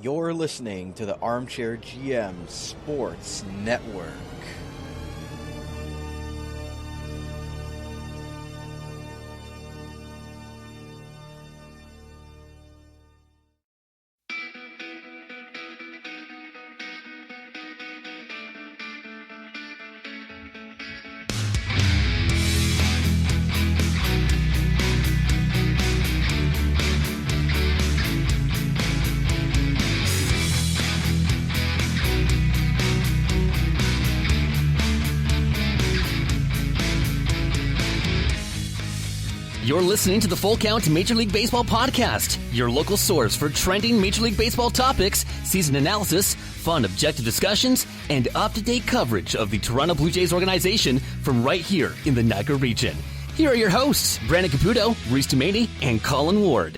You're listening to the Armchair GM Sports Network. You're listening to the Full Count Major League Baseball podcast, your local source for trending Major League Baseball topics, season analysis, fun, objective discussions, and up-to-date coverage of the Toronto Blue Jays organization from right here in the Niagara region. Here are your hosts, Brandon Caputo, Reece, and Colin Ward.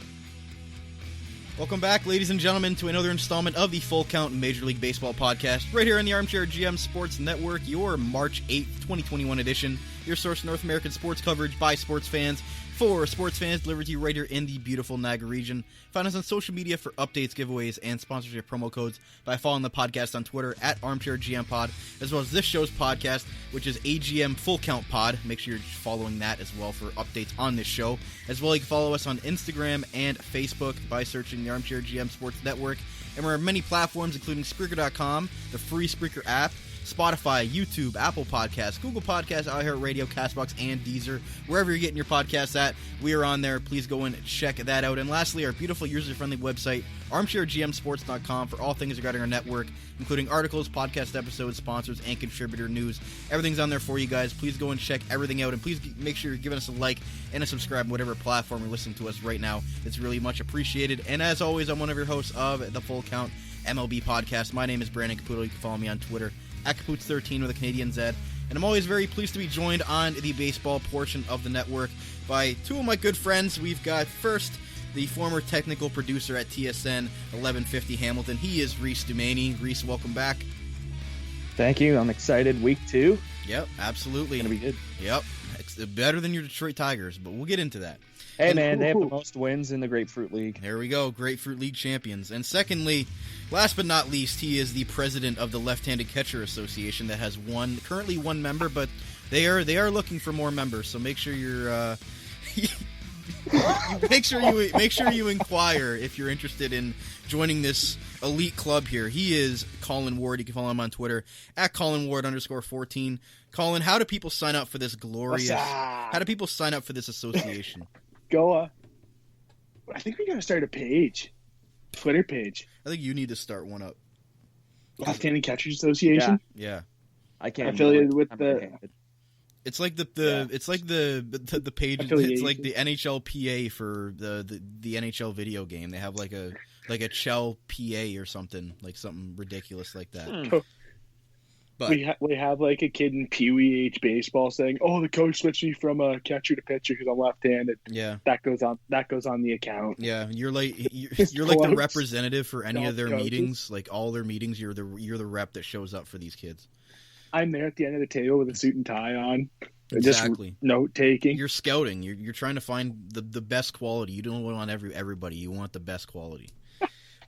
Welcome back, ladies and gentlemen, to another installment of the Full Count Major League Baseball podcast, right here on the Armchair GM Sports Network, your March 8th, 2021 edition, your source for North American sports coverage by sports fans, for sports fans, delivered to you right here in the beautiful Niagara region. Find us on social media for updates, giveaways, and sponsorship promo codes by following the podcast on Twitter at ArmchairGMPod, as well as this show's podcast, which is AGM Full Count Pod. Make sure you're following that as well for updates on this show. As well, you can follow us on Instagram and Facebook by searching the Armchair GM Sports Network. And we're on many platforms, including Spreaker.com, the free Spreaker app, Spotify, YouTube, Apple Podcasts, Google Podcasts, iHeartRadio, CastBox, and Deezer. Wherever you're getting your podcasts at, we are on there. Please go and check that out. And lastly, our beautiful user-friendly website, armchairgmsports.com, for all things regarding our network, including articles, podcast episodes, sponsors, and contributor news. Everything's on there for you guys. Please go and check everything out, and please make sure you're giving us a like and a subscribe on whatever platform you're listening to us right now. It's really much appreciated. And as always, I'm one of your hosts of the Full Count MLB podcast. My name is Brandon Caputo. You can follow me on Twitter at Capoots13 with a Canadian Z. And I'm always very pleased to be joined on the baseball portion of the network by two of my good friends. We've got first the former technical producer at TSN 1150 Hamilton. He is Reece Dumaney. Reece, welcome back. Thank you. I'm excited. Week 2. Yep, absolutely. It's going to be good. Yep. It's better than your Detroit Tigers, but we'll get into that. Hey, man, they have the most wins in the Grapefruit League. There we go, Grapefruit League champions. And secondly, last but not least, he is the president of the Left-Handed Catcher Association that has currently one member, but they are looking for more members. So make sure you're make sure you inquire if you're interested in joining this elite club here. He is Colin Ward. You can follow him on Twitter at ColinWard_14. Colin, how do people sign up for this glorious? How do people sign up for this association? I think we gotta start a page, Twitter page. I think you need to start one up. Left-Handed Catchers Association. Yeah. I can't affiliated with the. It's like the page. It's like the NHLPA for the NHL video game. They have like a Chell PA or something ridiculous like that. But we have like a kid in Pee Wee H baseball saying, "Oh, the coach switched me from a catcher to pitcher because I'm left-handed." Yeah, that goes on the account. Yeah, you're like the representative for any of their meetings. Like all their meetings, you're the rep that shows up for these kids. I'm there at the end of the table with a suit and tie on. Exactly. Just note taking. You're scouting. You're trying to find the best quality. You don't want everybody. You want the best quality.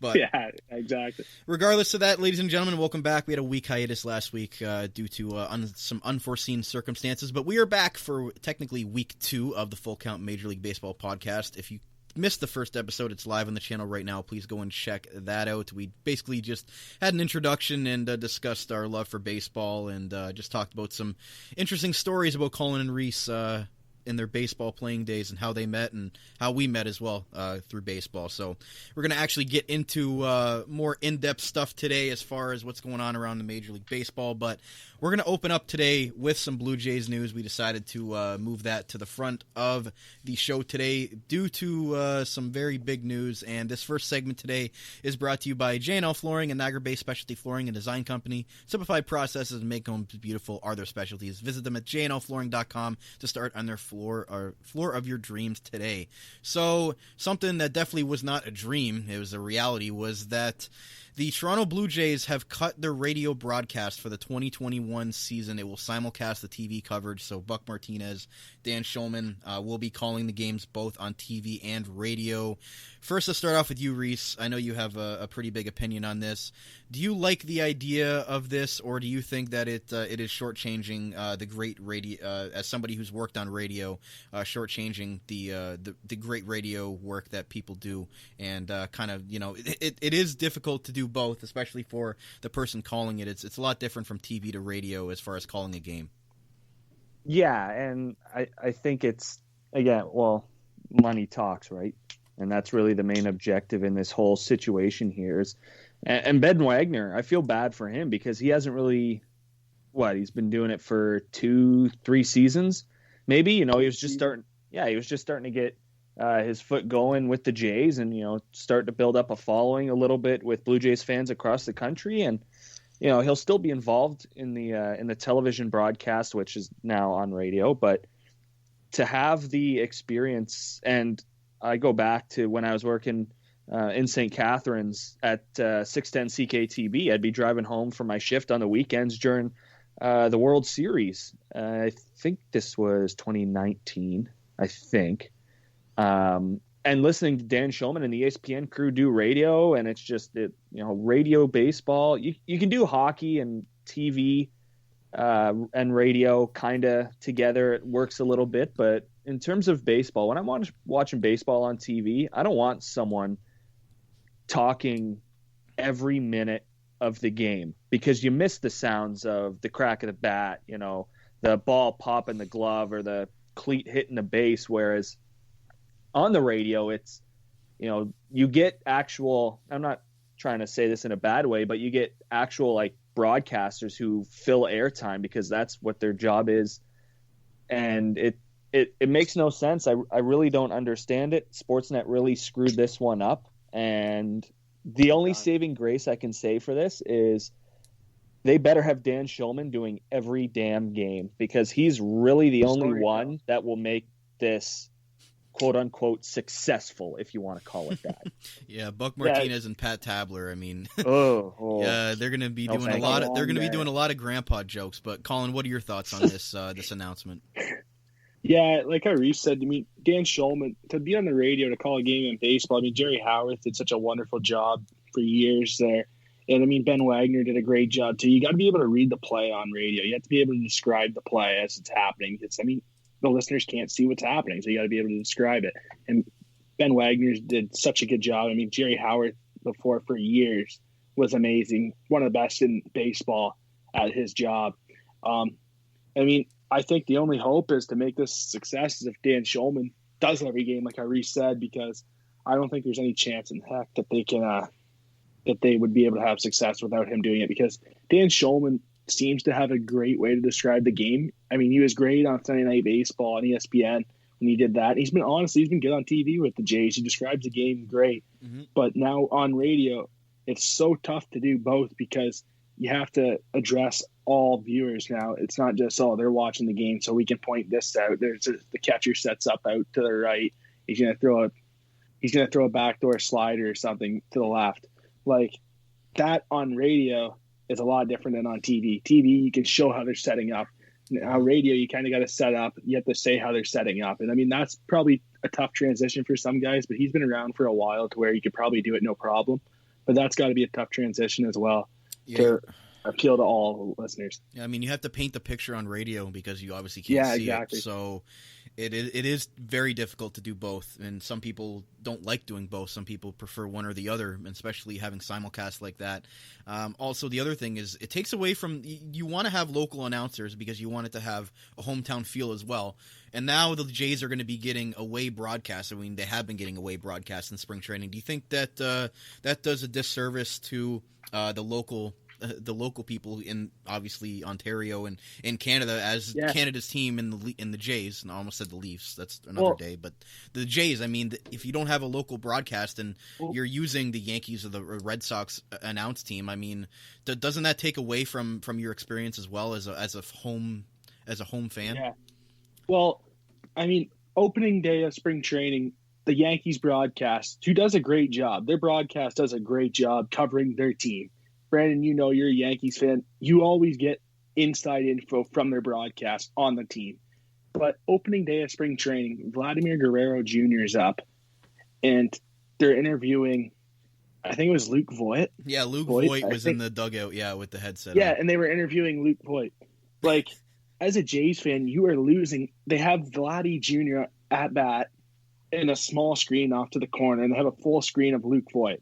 But yeah, exactly. Regardless of that, ladies and gentlemen, welcome back. We had a week hiatus last week due to some unforeseen circumstances, but we are back for technically week 2 of the Full Count Major League Baseball podcast. If you missed the first episode, it's live on the channel right now. Please go and check that out. We basically just had an introduction and discussed our love for baseball and just talked about some interesting stories about Colin and Reece in their baseball playing days and how they met and how we met as well through baseball. So we're going to actually get into more in-depth stuff today as far as what's going on around the Major League Baseball, but we're going to open up today with some Blue Jays news. We decided to move that to the front of the show today due to some very big news, and this first segment today is brought to you by J&L Flooring, a Niagara-based specialty flooring and design company. Simplified processes and make homes beautiful are their specialties. Visit them at jnlflooring.com to start on their floor of your dreams today. So something that definitely was not a dream, it was a reality, was that The Toronto Blue Jays have cut their radio broadcast for the 2021 season. It will simulcast the TV coverage, so Buck Martinez, Dan Shulman will be calling the games both on TV and radio. First, let's start off with you, Reece. I know you have a pretty big opinion on this. Do you like the idea of this, or do you think that it is shortchanging the great radio? As somebody who's worked on radio, shortchanging the great radio work that people do, and kind of, it is difficult to do both, especially for the person calling it. It's a lot different from TV to radio as far as calling a game. Yeah, and I think it's, again, well, money talks, right? And that's really the main objective in this whole situation here. And Ben Wagner, I feel bad for him because he hasn't really, he's been doing it for 2-3 seasons, maybe. He was just starting to get his foot going with the Jays and, start to build up a following a little bit with Blue Jays fans across the country. And, he'll still be involved in the television broadcast, which is now on radio. But to have the experience, and I go back to when I was working in St. Catharines at 610 CKTB. I'd be driving home from my shift on the weekends during the World Series. I think this was 2019, I think. And listening to Dan Shulman and the ESPN crew do radio, and it's just, radio baseball. You can do hockey and TV and radio kind of together. It works a little bit, but in terms of baseball, when I'm watching baseball on TV, I don't want someone talking every minute of the game because you miss the sounds of the crack of the bat, the ball popping the glove or the cleat hitting the base. Whereas on the radio, it's, you get actual, I'm not trying to say this in a bad way, but you get actual broadcasters who fill airtime because that's what their job is. And it makes no sense. I really don't understand it. Sportsnet really screwed this one up. And the only saving grace I can say for this is they better have Dan Shulman doing every damn game because he's really the only one that will make this quote unquote successful, if you want to call it that. Yeah, Buck Martinez and Pat Tabler. I mean, yeah, they're going to be doing doing a lot of grandpa jokes. But Colin, what are your thoughts on this announcement? Yeah, like Reece said, Dan Shulman, to be on the radio to call a game in baseball, Jerry Howarth did such a wonderful job for years there. And, Ben Wagner did a great job, too. You got to be able to read the play on radio. You have to be able to describe the play as it's happening. The listeners can't see what's happening, so you got to be able to describe it. And Ben Wagner did such a good job. Jerry Howarth before for years was amazing, one of the best in baseball at his job. I think the only hope is to make this a success is if Dan Shulman does every game, like Reece said, because I don't think there's any chance in heck that they can that they would be able to have success without him doing it. Because Dan Shulman seems to have a great way to describe the game. He was great on Sunday Night Baseball on ESPN when he did that. He's been good on TV with the Jays. He describes the game great. Mm-hmm. But now on radio, it's so tough to do both because you have to address all viewers now. It's not just, they're watching the game, so we can point this out. The catcher sets up out to the right. He's gonna throw a backdoor slider or something to the left. Like that on radio is a lot different than on TV. TV, you can show how they're setting up. Now, radio, you kind of got to set up. You have to say how they're setting up. And that's probably a tough transition for some guys, but he's been around for a while to where you could probably do it no problem. But that's got to be a tough transition as well to appeal to all listeners. Yeah, you have to paint the picture on radio because you obviously can't see it. So it is very difficult to do both, and some people don't like doing both. Some people prefer one or the other, and especially having simulcast like that. Also, the other thing is it takes away from – you want to have local announcers because you want it to have a hometown feel as well. And now the Jays are going to be getting away broadcasts. They have been getting away broadcasts in spring training. Do you think that that does a disservice to the local people in obviously Ontario and in Canada as Canada's team in the Jays? And I almost said the Leafs. That's another day. But the Jays, if you don't have a local broadcast and you're using the Yankees or the Red Sox announce team, doesn't that take away from your experience as well as a home fan? Yeah. Well, opening day of spring training the Yankees broadcast, who does a great job. Their broadcast does a great job covering their team. Brandon, you're a Yankees fan. You always get inside info from their broadcast on the team. But opening day of spring training, Vladimir Guerrero Jr. is up, and they're interviewing, I think it was Luke Voit. Yeah, Luke Voit was in the dugout, with the headset. Yeah, and they were interviewing Luke Voit. Like, as a Jays fan, you are losing. They have Vladdy Jr. at bat in a small screen off to the corner, and they have a full screen of Luke Voit.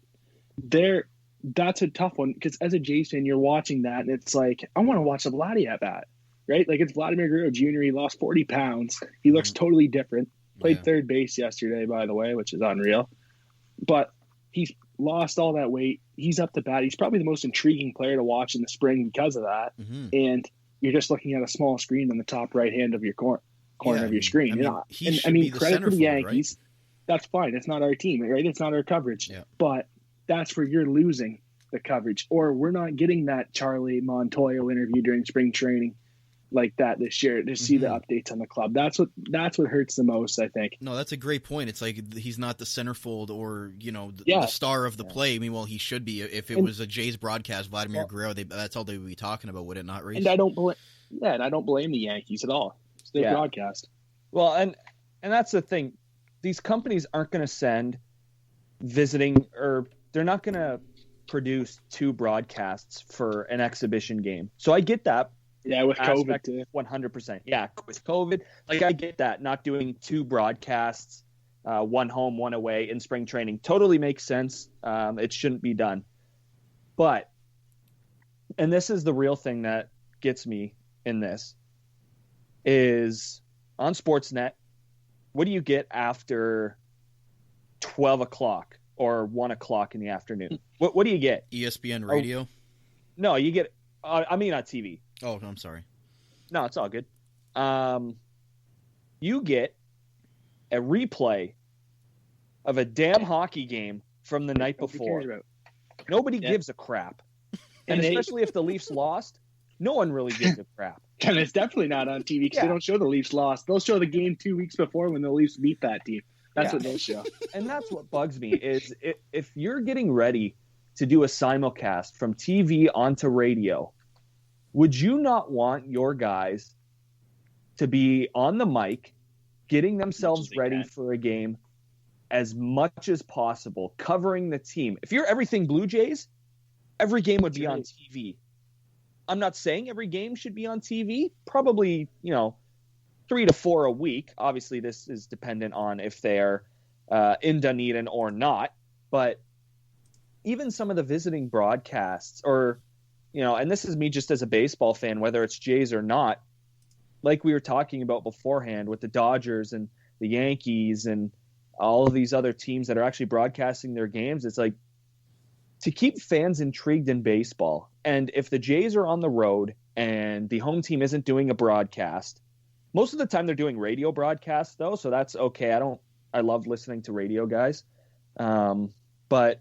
That's a tough one, because as a Jays fan, you're watching that, and it's like, I want to watch the Vladdy at bat. Right? Like, it's Vladimir Guerrero Jr. He lost 40 pounds. He looks totally different. Played third base yesterday, by the way, which is unreal. But he's lost all that weight. He's up to bat. He's probably the most intriguing player to watch in the spring because of that. Mm-hmm. And you're just looking at a small screen on the top right hand of your corner of your screen. Credit to the Yankees. Right? That's fine. It's not our team, right? It's not our coverage. Yeah. But that's where you're losing the coverage. Or we're not getting that Charlie Montoyo interview during spring training like that this year to see the updates on the club. That's what hurts the most, I think. No, that's a great point. It's like he's not the centerfold or the star of the play. I mean, well, he should be. If it was a Jays broadcast, Vladimir Guerrero, that's all they would be talking about, would it not, Reece? And I don't blame the Yankees at all. It's their broadcast. Well, and that's the thing. These companies aren't going to send visiting, or they're not going to produce 2 broadcasts for an exhibition game. So I get that. Yeah, with COVID too. 100%. Yeah, with COVID. Like, I get that. Not doing 2 broadcasts, one home, one away in spring training. Totally makes sense. It shouldn't be done. But, and this is the real thing that gets me in this, is on Sportsnet, what do you get after 12 o'clock or 1 o'clock in the afternoon? What do you get? ESPN radio? No, you get, on TV. Oh, I'm sorry. No, it's all good. You get a replay of a damn hockey game from the night before. Nobody gives a crap. And especially if the Leafs lost, no one really gives a crap. And it's definitely not on TV because they don't show the Leafs lost. They'll show the game 2 weeks before when the Leafs beat that team. That's what they'll show. And that's what bugs me is if you're getting ready to do a simulcast from TV onto radio, would you not want your guys to be on the mic, getting themselves ready for a game as much as possible, covering the team? If you're everything Blue Jays, every game would be on TV. I'm not saying every game should be on TV. Probably, 3 to 4 a week. Obviously, this is dependent on if they're in Dunedin or not. But even some of the visiting broadcasts or and this is me just as a baseball fan, whether it's Jays or not, like we were talking about beforehand with the Dodgers and the Yankees and all of these other teams that are actually broadcasting their games, it's like to keep fans intrigued in baseball. And if the Jays are on the road and the home team isn't doing a broadcast, most of the time they're doing radio broadcasts though, so that's okay. I love listening to radio guys. But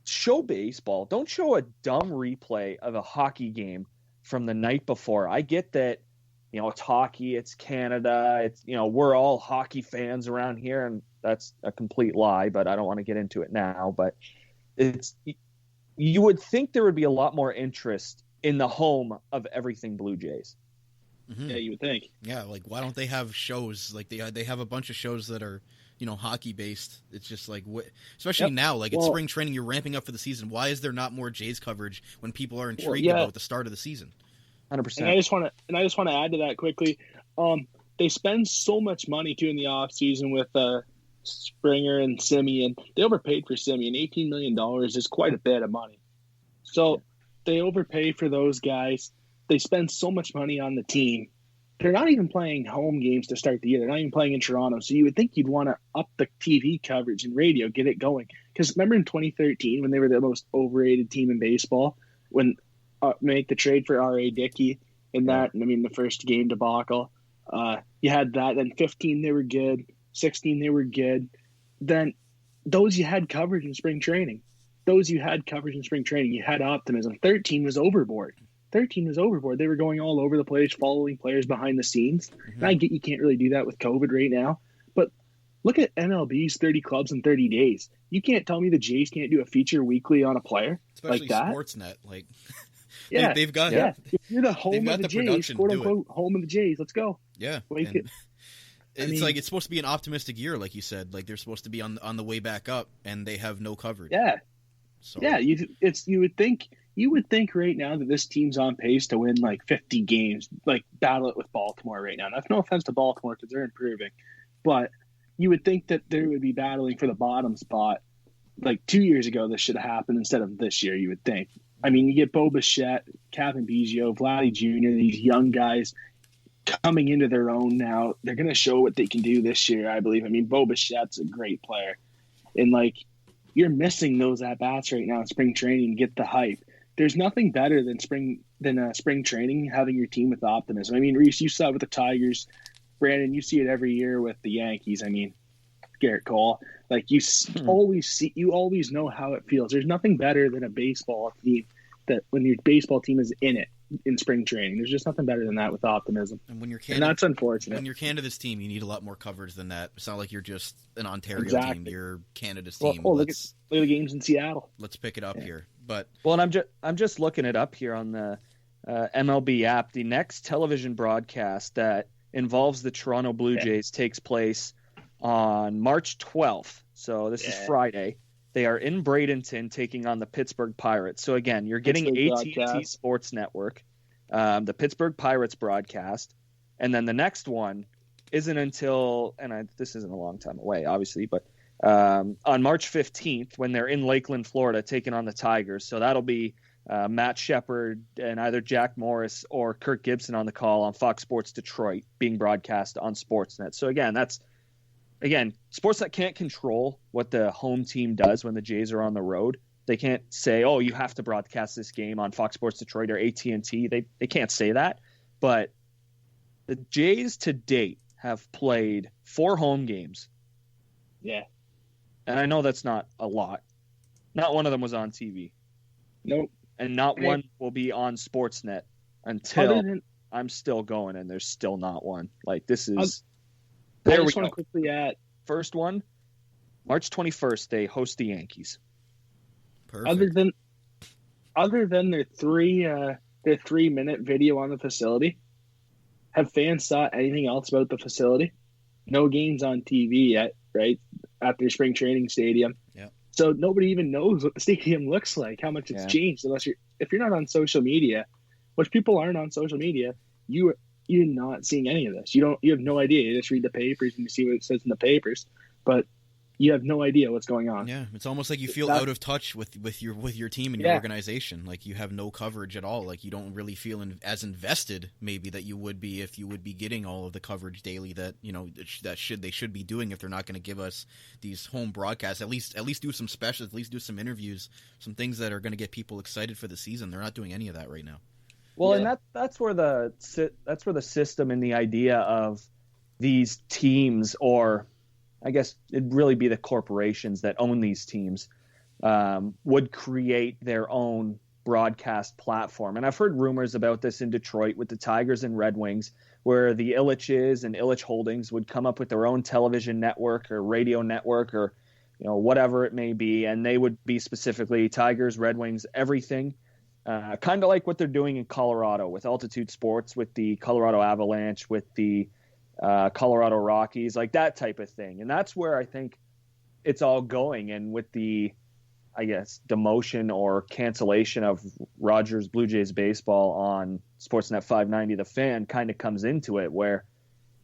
show baseball. Don't show a dumb replay of a hockey game from the night before. I get that, it's hockey, it's Canada, it's, we're all hockey fans around here, and that's a complete lie, but I don't want to get into it now. But you would think there would be a lot more interest in the home of everything Blue Jays. Mm-hmm. Yeah, you would think. Yeah, like, why don't they have shows? Like, they have a bunch of shows that are hockey based. It's just like, especially now, like it's spring training, you're ramping up for the season. Why is there not more Jays coverage when people are intrigued about the start of the season? 100%. And I just want to add to that quickly. They spend so much money too in the off season with Springer and Simeon. They overpaid for Simeon. $18 million is quite a bit of money. So they overpay for those guys. They spend so much money on the team. They're not even playing home games to start the year. They're not even playing in Toronto. So you would think you'd want to up the TV coverage and radio, get it going. Because remember in 2013 when they were the most overrated team in baseball, when make the trade for R.A. Dickey in that, the first game debacle, you had that. Then 15 they were good. 16 they were good. Then those you had coverage in spring training. You had optimism. 13 was overboard. They were going all over the place, following players behind the scenes. Mm-hmm. And I get you can't really do that with COVID right now. But Look at MLB's 30 clubs in 30 days. You can't tell me the Jays can't do a feature weekly on a player especially like that. Sportsnet, like Yeah, they've got If you're the home they've of got the the Jays, production quote to do unquote, home of the Jays. Let's go. yeah. Wake And it. it's like it's supposed to be an optimistic year, like you said. Like they're supposed to be on the way back up, and they have no coverage. Yeah, So yeah. You would think right now that this team's on pace to win like 50 games, like battle it with Baltimore right now. That's no offense to Baltimore because they're improving, but you would think that they would be battling for the bottom spot. Like 2 years ago, this should have happened instead of this year. You would think. I mean, you get Bo Bichette, Kevin Biggio, Vladdy Jr., these young guys coming into their own now. They're going to show what they can do this year, I believe. I mean, Bo Bichette's a great player. And, like, you're missing those at-bats right now in spring training to get the hype. There's nothing better than spring training, having your team with optimism. I mean, Reece, you saw it with the Tigers. Brandon, you see it every year with the Yankees. I mean, Garrett Cole. Like, you always know how it feels. There's nothing better than a baseball team that when your baseball team is in it in spring training. There's just nothing better than that with optimism. and when you're And that's unfortunate. when you're Canada's team, you need a lot more coverage than that. It's not like you're just an Ontario Exactly. team. You're Canada's Well, team. look at the games in Seattle. Let's pick it up here. But Well, and I'm just looking it up here on the MLB app. The next television broadcast that involves the Toronto Blue Jays takes place on March 12th. So this is Friday. They are in Bradenton taking on the Pittsburgh Pirates. So again, you're getting AT&T broadcast. Sports Network, the Pittsburgh Pirates broadcast, and then the next one isn't until, this isn't a long time away, obviously, but on March 15th when they're in Lakeland, Florida, taking on the Tigers. So that'll be Matt Shepard and either Jack Morris or Kirk Gibson on the call on Fox Sports Detroit, being broadcast on Sportsnet. So again, Sportsnet can't control what the home team does when the Jays are on the road. They can't say, "Oh, you have to broadcast this game on Fox Sports Detroit or AT&T." They can't say that. But the Jays to date have played 4 home games. Yeah. And I know that's not a lot. Not one of them was on TV. Nope. And not one will be on Sportsnet until I'm still going, and there's still not one. Like, this is... I just want to quickly add. First one, March 21st, they host the Yankees. perfect. Other than their 3-minute video on the facility, have fans thought anything else about the facility? No games on TV yet, right? At their spring training stadium. Yeah. So nobody even knows what the stadium looks like, how much it's changed, unless if you're not on social media, which people aren't on social media, you're not seeing any of this. You have no idea. You just read the papers and you see what it says in the papers, but you have no idea what's going on. Yeah, it's almost like you feel out of touch with your team and your organization. Like you have no coverage at all. Like you don't really feel as invested maybe that you would be if you would be getting all of the coverage daily that they should be doing if they're not going to give us these home broadcasts. At least do some specials. At least do some interviews, some things that are going to get people excited for the season. They're not doing any of that right now. Well, and that's where the system and the idea of these teams, or I guess it'd really be the corporations that own these teams, would create their own broadcast platform. And I've heard rumors about this in Detroit with the Tigers and Red Wings, where the Ilitches and Ilitch Holdings would come up with their own television network or radio network or whatever it may be, and they would be specifically Tigers, Red Wings, everything. Kind of like what they're doing in Colorado with Altitude Sports, with the Colorado Avalanche, with the Colorado Rockies, like that type of thing. And that's where I think it's all going. And with the, I guess, demotion or cancellation of Rogers Blue Jays baseball on Sportsnet 590, the Fan kind of comes into it where,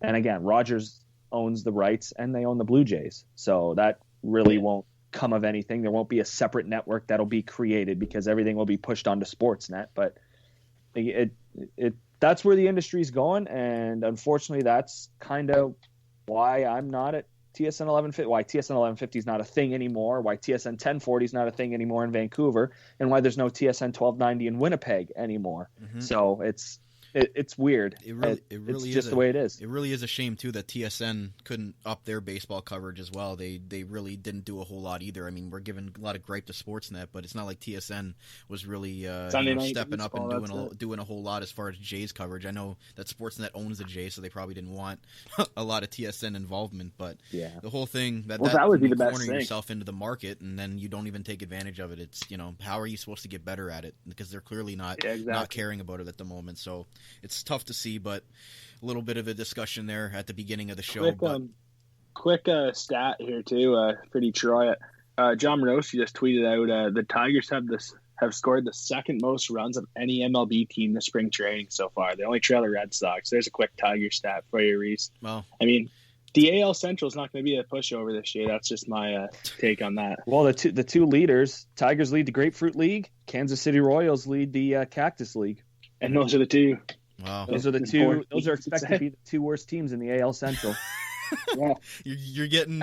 and again, Rogers owns the rights and they own the Blue Jays. So that really won't come of anything. There won't be a separate network that'll be created because everything will be pushed onto Sportsnet. But that's where the industry's going, and unfortunately, that's kind of why I'm not at TSN 1150. Why TSN 1150 is not a thing anymore. Why TSN 1040 is not a thing anymore in Vancouver, and why there's no TSN 1290 in Winnipeg anymore. Mm-hmm. So it's It's weird. It really it's is just the way it is. It really is a shame too that TSN couldn't up their baseball coverage as well. They really didn't do a whole lot either. I mean, we're giving a lot of gripe to Sportsnet, but it's not like TSN was really stepping up and doing a whole lot as far as Jays coverage. I know that Sportsnet owns the Jays, so they probably didn't want a lot of TSN involvement. But the whole thing that would be the best corner thing. yourself into the market, and then you don't even take advantage of it. It's how are you supposed to get better at it? Because they're clearly not caring about it at the moment. So it's tough to see, but a little bit of a discussion there at the beginning of the show. Quick stat here too for Detroit. John Morosi just tweeted out the Tigers have scored the second most runs of any MLB team this spring training so far. They only trail the Red Sox. There's a quick Tiger stat for you, Reece. Well, I mean, the AL Central is not going to be a pushover this year. That's just my take on that. Well, the two leaders, Tigers lead the Grapefruit League, Kansas City Royals lead the Cactus League. And those are the two. Wow. Those are the two. Those are expected to be the two worst teams in the AL Central. Yeah. You're getting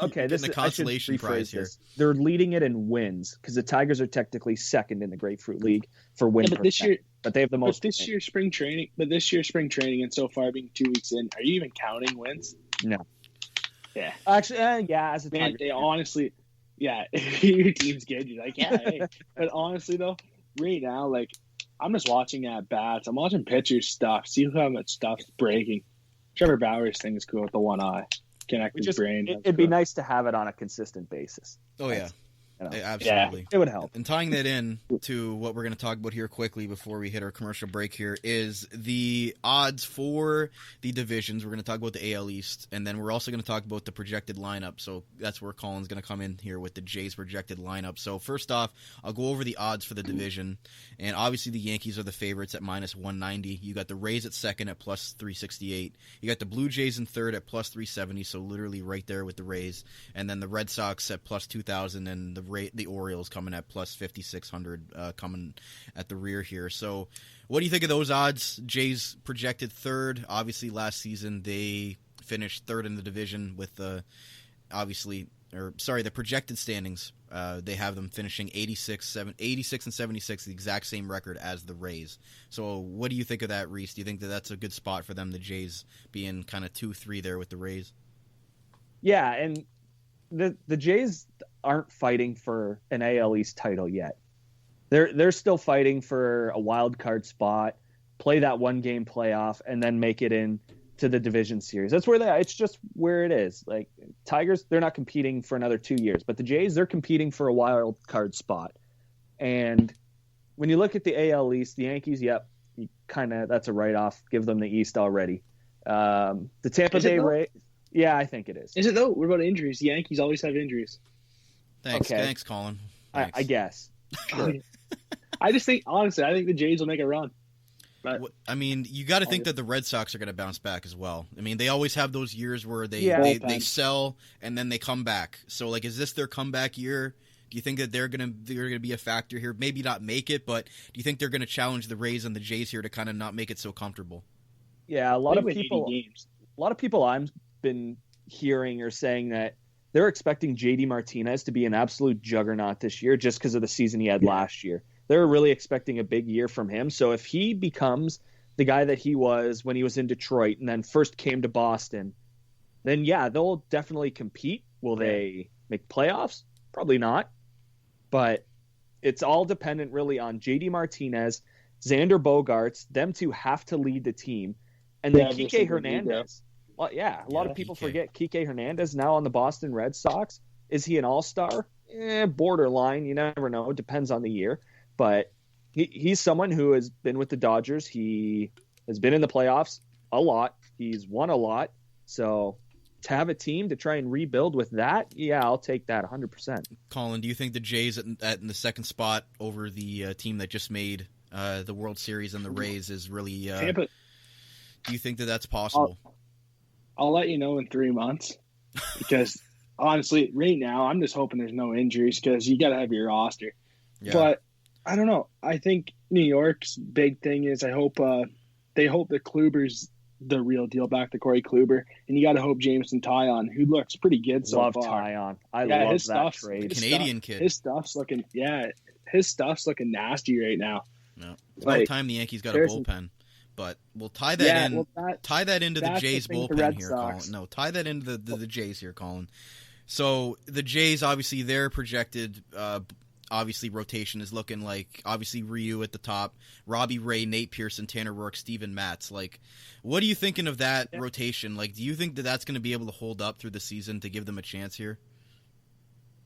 okay. This is a consolation prize here. They're leading it in wins because the Tigers are technically second in the Grapefruit League for win percent. But they have the most. This year's spring training, and so far being 2 weeks in, are you even counting wins? No. Yeah. Actually, as a man, Tiger they honestly, your team's good. You're like, hey. But honestly though, right now, like, I'm just watching at bats. I'm watching pitchers stuff. See how much stuff's breaking. Trevor Bauer's thing is cool with the one eye. Connect his brain. It'd be nice to have it on a consistent basis. Oh, yeah. Absolutely. Yeah, it would help. And tying that in to what we're going to talk about here quickly before we hit our commercial break here is the odds for the divisions. We're going to talk about the AL East, and then we're also going to talk about the projected lineup. So that's where Colin's going to come in here with the Jays projected lineup. So first off, I'll go over the odds for the division, and obviously the Yankees are the favorites at minus 190. You got the Rays at second at plus 368. You got the Blue Jays in third at plus 370, so literally right there with the Rays, and then the Red Sox at plus 2,000, and the Orioles coming at plus 5,600 coming at the rear here. So what do you think of those odds? Jays projected third. Obviously last season they finished third in the division with the projected standings. They have them finishing 86 and 76, the exact same record as the Rays. So what do you think of that, Reece? Do you think that that's a good spot for them, the Jays being kind of 2-3 there with the Rays? Yeah, and the Jays aren't fighting for an AL East title yet. They're still fighting for a wild card spot, play that one game playoff, and then make it in to the division series. That's where it's just where it is. Like Tigers, they're not competing for another 2 years, but the Jays, they're competing for a wild card spot. And when you look at the AL East, the Yankees, that's a write-off. Give them the East already. The Tampa Bay Rays. Yeah, I think it is. Is it though? What about injuries? The Yankees always have injuries. Thanks, Colin. Thanks. I guess. Sure. I just think, honestly, I think the Jays will make a run. But I mean, you got to think that the Red Sox are going to bounce back as well. I mean, they always have those years where they sell and then they come back. So, like, is this their comeback year? Do you think that they're going to be a factor here? Maybe not make it, but do you think they're going to challenge the Rays and the Jays here to kind of not make it so comfortable? Yeah, a lot of people I've been hearing are saying that they're expecting JD Martinez to be an absolute juggernaut this year just because of the season he had last year. They're really expecting a big year from him. So if he becomes the guy that he was when he was in Detroit and then first came to Boston, then they'll definitely compete. Will they make playoffs? Probably not. But it's all dependent really on JD Martinez, Xander Bogaerts. Them two have to lead the team. And then Kike Hernandez. Well, a lot of people forget Kike Hernandez now on the Boston Red Sox. Is he an all-star? Borderline. You never know. It depends on the year. But he's someone who has been with the Dodgers. He has been in the playoffs a lot. He's won a lot. So to have a team to try and rebuild with that, I'll take that 100%. Colin, do you think the Jays in the second spot over the team that just made the World Series and the Rays is really Tampa? Do you think that that's possible? I'll let you know in 3 months because honestly, right now, I'm just hoping there's no injuries because you got to have your roster. Yeah. But I don't know. I think New York's big thing is they hope that Kluber's the real deal back to Corey Kluber, and you got to hope Jameson Taillon, who looks pretty good so far. Taillon. I love that trade. Canadian kid. His stuff's looking nasty right now. No. It's about time the Yankees got a bullpen. but we'll tie that tie that into the Jays bullpen here, Sox. Colin. No, tie that into the Jays here, Colin. So the Jays, obviously, their projected, rotation is looking like, obviously, Ryu at the top, Robbie Ray, Nate Pearson, Tanner Rourke, Steven Matz. Like, what are you thinking of that rotation? Like, do you think that that's going to be able to hold up through the season to give them a chance here?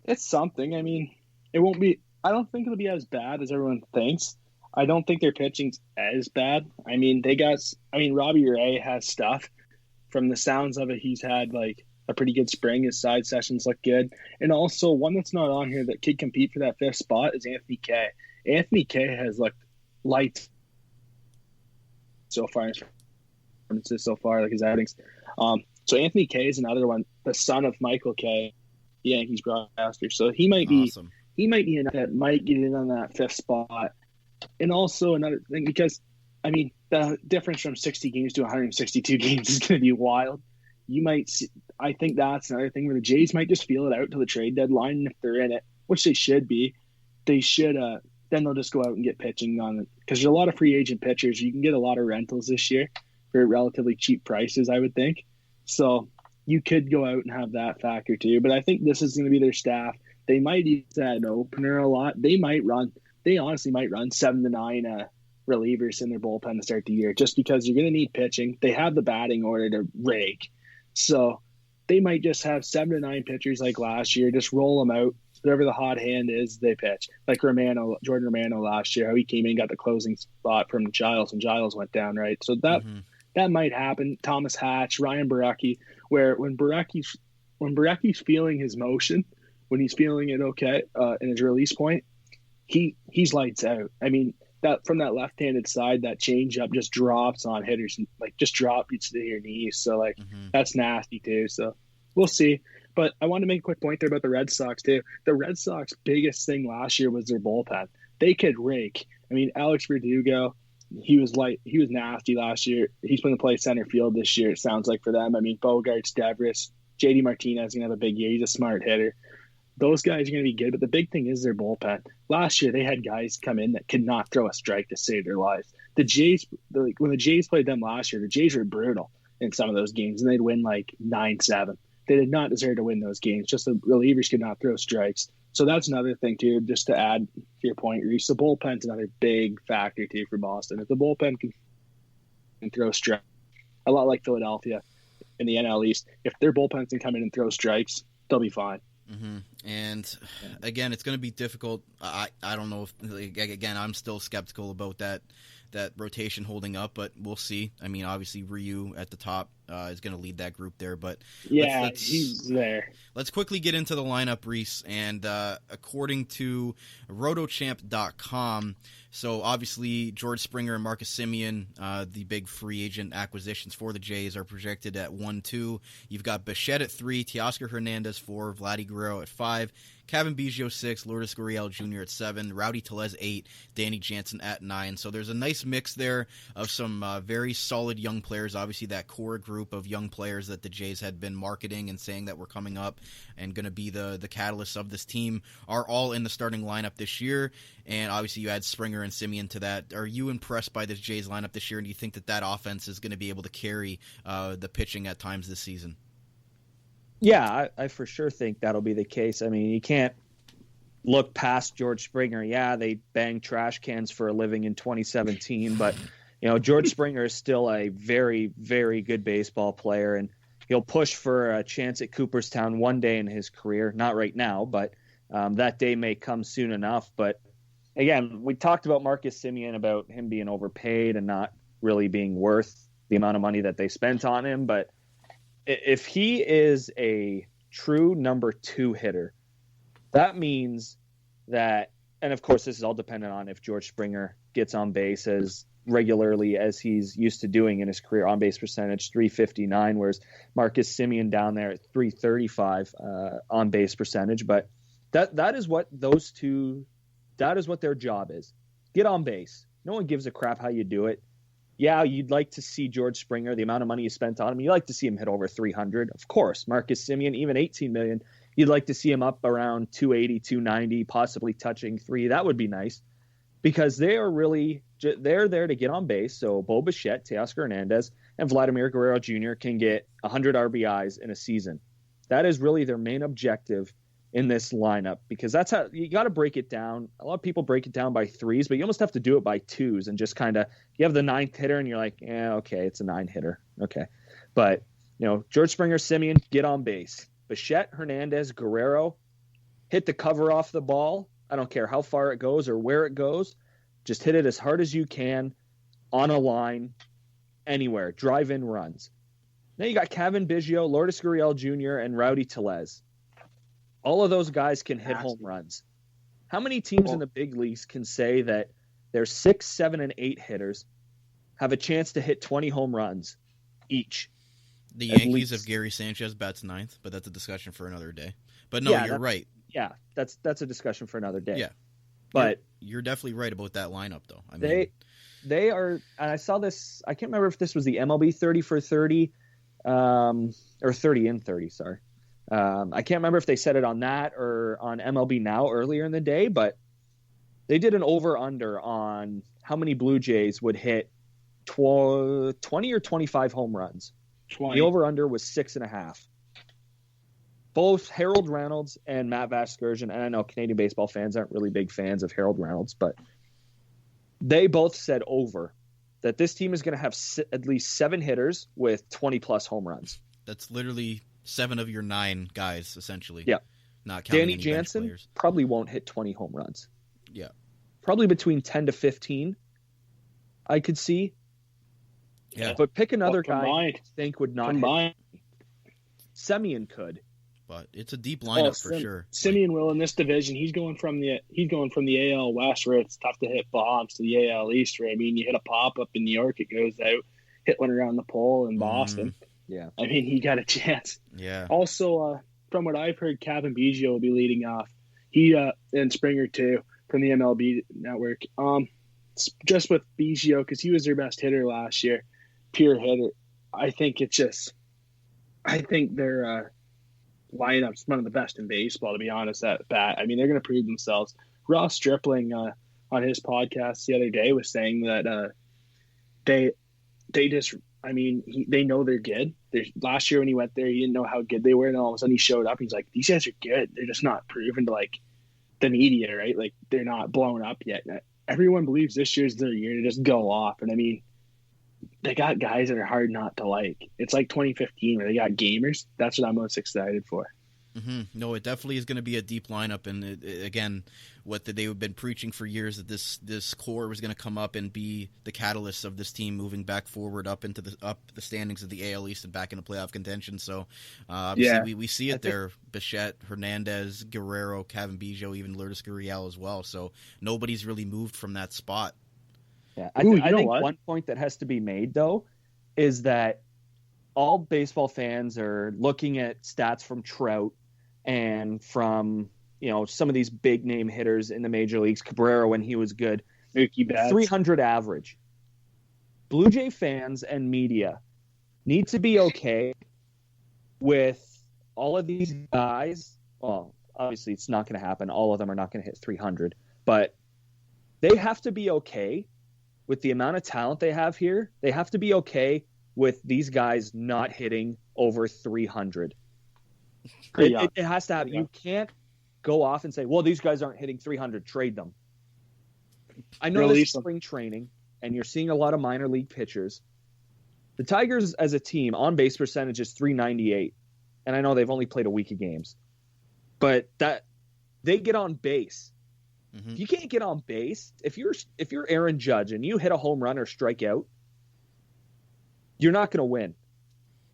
It's something. I mean, it won't be. I don't think it'll be as bad as everyone thinks. I don't think their pitching's as bad. I mean, Robbie Ray has stuff. From the sounds of it, he's had like a pretty good spring. His side sessions look good. And also, one that's not on here that could compete for that 5th spot is Anthony Kay. Anthony Kay has looked light so far like his outings. So Anthony Kay is another one, the son of Michael Kay, the Yankees broadcaster. So he might be awesome. He might be enough that might get in on that 5th spot. And also another thing, because, I mean, the difference from 60 games to 162 games is going to be wild. You might see, I think that's another thing where the Jays might just feel it out till the trade deadline. And if they're in it, which they should be, then they'll just go out and get pitching on it. Because there's a lot of free agent pitchers. You can get a lot of rentals this year for relatively cheap prices, I would think. So you could go out and have that factor too. But I think this is going to be their staff. They might use that opener a lot. They honestly might run 7 to 9 relievers in their bullpen to start the year, just because you're going to need pitching. They have the batting order to rake. So they might just have 7 to 9 pitchers like last year, just roll them out. Whatever the hot hand is, they pitch. Like Jordan Romano last year, how he came in, got the closing spot from Giles, and Giles went down, right? So that might happen. Thomas Hatch, Ryan Borucki, where when Borucki's feeling his motion, when he's feeling it okay in his release point, he's lights out. I mean, that from that left-handed side, that changeup just drops on hitters, like just drop you to your knees. So like that's nasty too. So we'll see. But I want to make a quick point there about the Red Sox too. The Red Sox biggest thing last year was their bullpen. They could rake. I mean, Alex Verdugo, he was nasty last year. He's going to play center field this year, it sounds like, for them. I mean, Bogarts, Devers, JD Martinez is going to have a big year. He's a smart hitter. Those guys are going to be good, but the big thing is their bullpen. Last year, they had guys come in that could not throw a strike to save their lives. The Jays, when the Jays played them last year, the Jays were brutal in some of those games, and they'd win like 9-7. They did not deserve to win those games. Just the relievers could not throw strikes. So that's another thing, too, just to add to your point, Reece. The bullpen's another big factor, too, for Boston. If the bullpen can throw strikes, a lot like Philadelphia in the NL East, if their bullpens can come in and throw strikes, they'll be fine. Mm-hmm. And again, it's going to be difficult. I don't know if, again, I'm still skeptical about that rotation holding up, but we'll see. I mean, obviously Ryu at the top is going to lead that group there, but he's there. Let's quickly get into the lineup, Reece. And according to rotochamp.com, so obviously George Springer and Marcus Semien, the big free agent acquisitions for the Jays, are projected at 1-2. You've got Bichette at 3, Teoscar Hernandez 4, Vladdy Guerrero at 5, Kevin Biggio 6, Lourdes Gurriel Jr. at 7, Rowdy Tellez 8, Danny Jansen at 9. So there's a nice mix there of some very solid young players. Obviously that core group of young players that the Jays had been marketing and saying that were coming up and going to be the catalyst of this team are all in the starting lineup this year. And obviously you add Springer and Semien to that. Are you impressed by this Jays lineup this year, and do you think that offense is going to be able to carry the pitching at times this season? Yeah, I for sure think that'll be the case. I mean, you can't look past George Springer. Yeah, they banged trash cans for a living in 2017, but George Springer is still a very, very good baseball player, and he'll push for a chance at Cooperstown one day in his career. Not right now, but that day may come soon enough. But again, we talked about Marcus Semien, about him being overpaid and not really being worth the amount of money that they spent on him. But if he is a true number 2 hitter, that means that, and of course this is all dependent on if George Springer gets on base as regularly as he's used to doing in his career. On base percentage 359, whereas Marcus Semien down there at 335 on base percentage. But that is what those two, that is what their job is. Get on base. No one gives a crap how you do it. Yeah, you'd like to see George Springer, the amount of money you spent on him, you'd like to see him hit over 300. Of course, Marcus Semien, even $18 million, you'd like to see him up around 280, 290, possibly touching 3. That would be nice. because they're there to get on base. So Bo Bichette, Teoscar Hernandez, and Vladimir Guerrero Jr. can get 100 RBIs in a season. That is really their main objective in this lineup, because that's how you got to break it down. A lot of people break it down by threes, but you almost have to do it by twos and just kind of, you have the ninth hitter and you're like, yeah, okay, it's a 9 hitter. Okay. But, George Springer, Simeon, get on base. Bichette, Hernandez, Guerrero, hit the cover off the ball. I don't care how far it goes or where it goes. Just hit it as hard as you can on a line, anywhere. Drive in runs. Then you got Cavan Biggio, Lourdes Gurriel Jr., and Rowdy Tellez. All of those guys can hit home runs. How many teams in the big leagues can say that their 6, 7, and 8 hitters have a chance to hit 20 home runs each? The Yankees of Gary Sanchez bats 9th, but that's a discussion for another day. But no, you're right. Yeah, that's a discussion for another day. Yeah, but you're definitely right about that lineup, though. I mean, they are, and I saw this. I can't remember if this was the MLB 30 for 30, or 30 in 30. Sorry. I can't remember if they said it on that or on MLB Now earlier in the day, but they did an over-under on how many Blue Jays would hit 20 or 25 home runs. 20. The over-under was 6.5. Both Harold Reynolds and Matt Vasgersian, and I know Canadian baseball fans aren't really big fans of Harold Reynolds, but they both said over, that this team is going to have at least 7 hitters with 20-plus home runs. That's literally 7 of your 9 guys, essentially. Yeah. Not counting Danny any Jansen bench players. Probably won't hit 20 home runs. Yeah. Probably between 10 to 15, I could see. Yeah. But pick another guy I think would not hit. Semien could. But it's a deep lineup for sure. Simeon will in this division. He's going from the AL West, where it's tough to hit bombs, to the AL East, where you hit a pop up in New York, it goes out. Hit one around the pole in Boston. Yeah, he got a chance. Yeah. Also, from what I've heard, Cavan Biggio will be leading off. He and Springer too from the MLB network. Just with Biggio, because he was their best hitter last year, pure hitter. I think their lineup's one of the best in baseball, to be honest, at bat. They're going to prove themselves. Ross Stripling on his podcast the other day was saying that they know they're good. Last year when he went there, he didn't know how good they were, and all of a sudden he showed up. He's like, these guys are good. They're just not proven to the media, right? They're not blown up yet. Everyone believes this year's their year to just go off, and they got guys that are hard not to like. It's like 2015 where they got gamers. That's what I'm most excited for. Mm-hmm. No, it definitely is going to be a deep lineup, and again, what they've been preaching for years, that this core was going to come up and be the catalyst of this team moving back forward up into the standings of the AL East and back into playoff contention. So obviously we see it there. Bichette, Hernandez, Guerrero, Cavan Biggio, even Lourdes Gurriel as well. So nobody's really moved from that spot. Yeah, I think one point that has to be made, though, is that all baseball fans are looking at stats from Trout and from some of these big name hitters in the major leagues. Cabrera when he was good, Mookie Betts, 300 average. Blue Jay fans and media need to be okay with all of these guys. Well, obviously it's not going to happen. All of them are not going to hit 300, but they have to be okay with the amount of talent they have here. They have to be okay with these guys not hitting over 300. It has to happen. You can't go off and say, well, these guys aren't hitting 300, trade them. I know this is spring training, and you're seeing a lot of minor league pitchers. The Tigers as a team, on-base percentage is .398, and I know they've only played a week of games. But that they get on base. Mm-hmm. If you can't get on base, if you're Aaron Judge and you hit a home run or strike out, you're not going to win.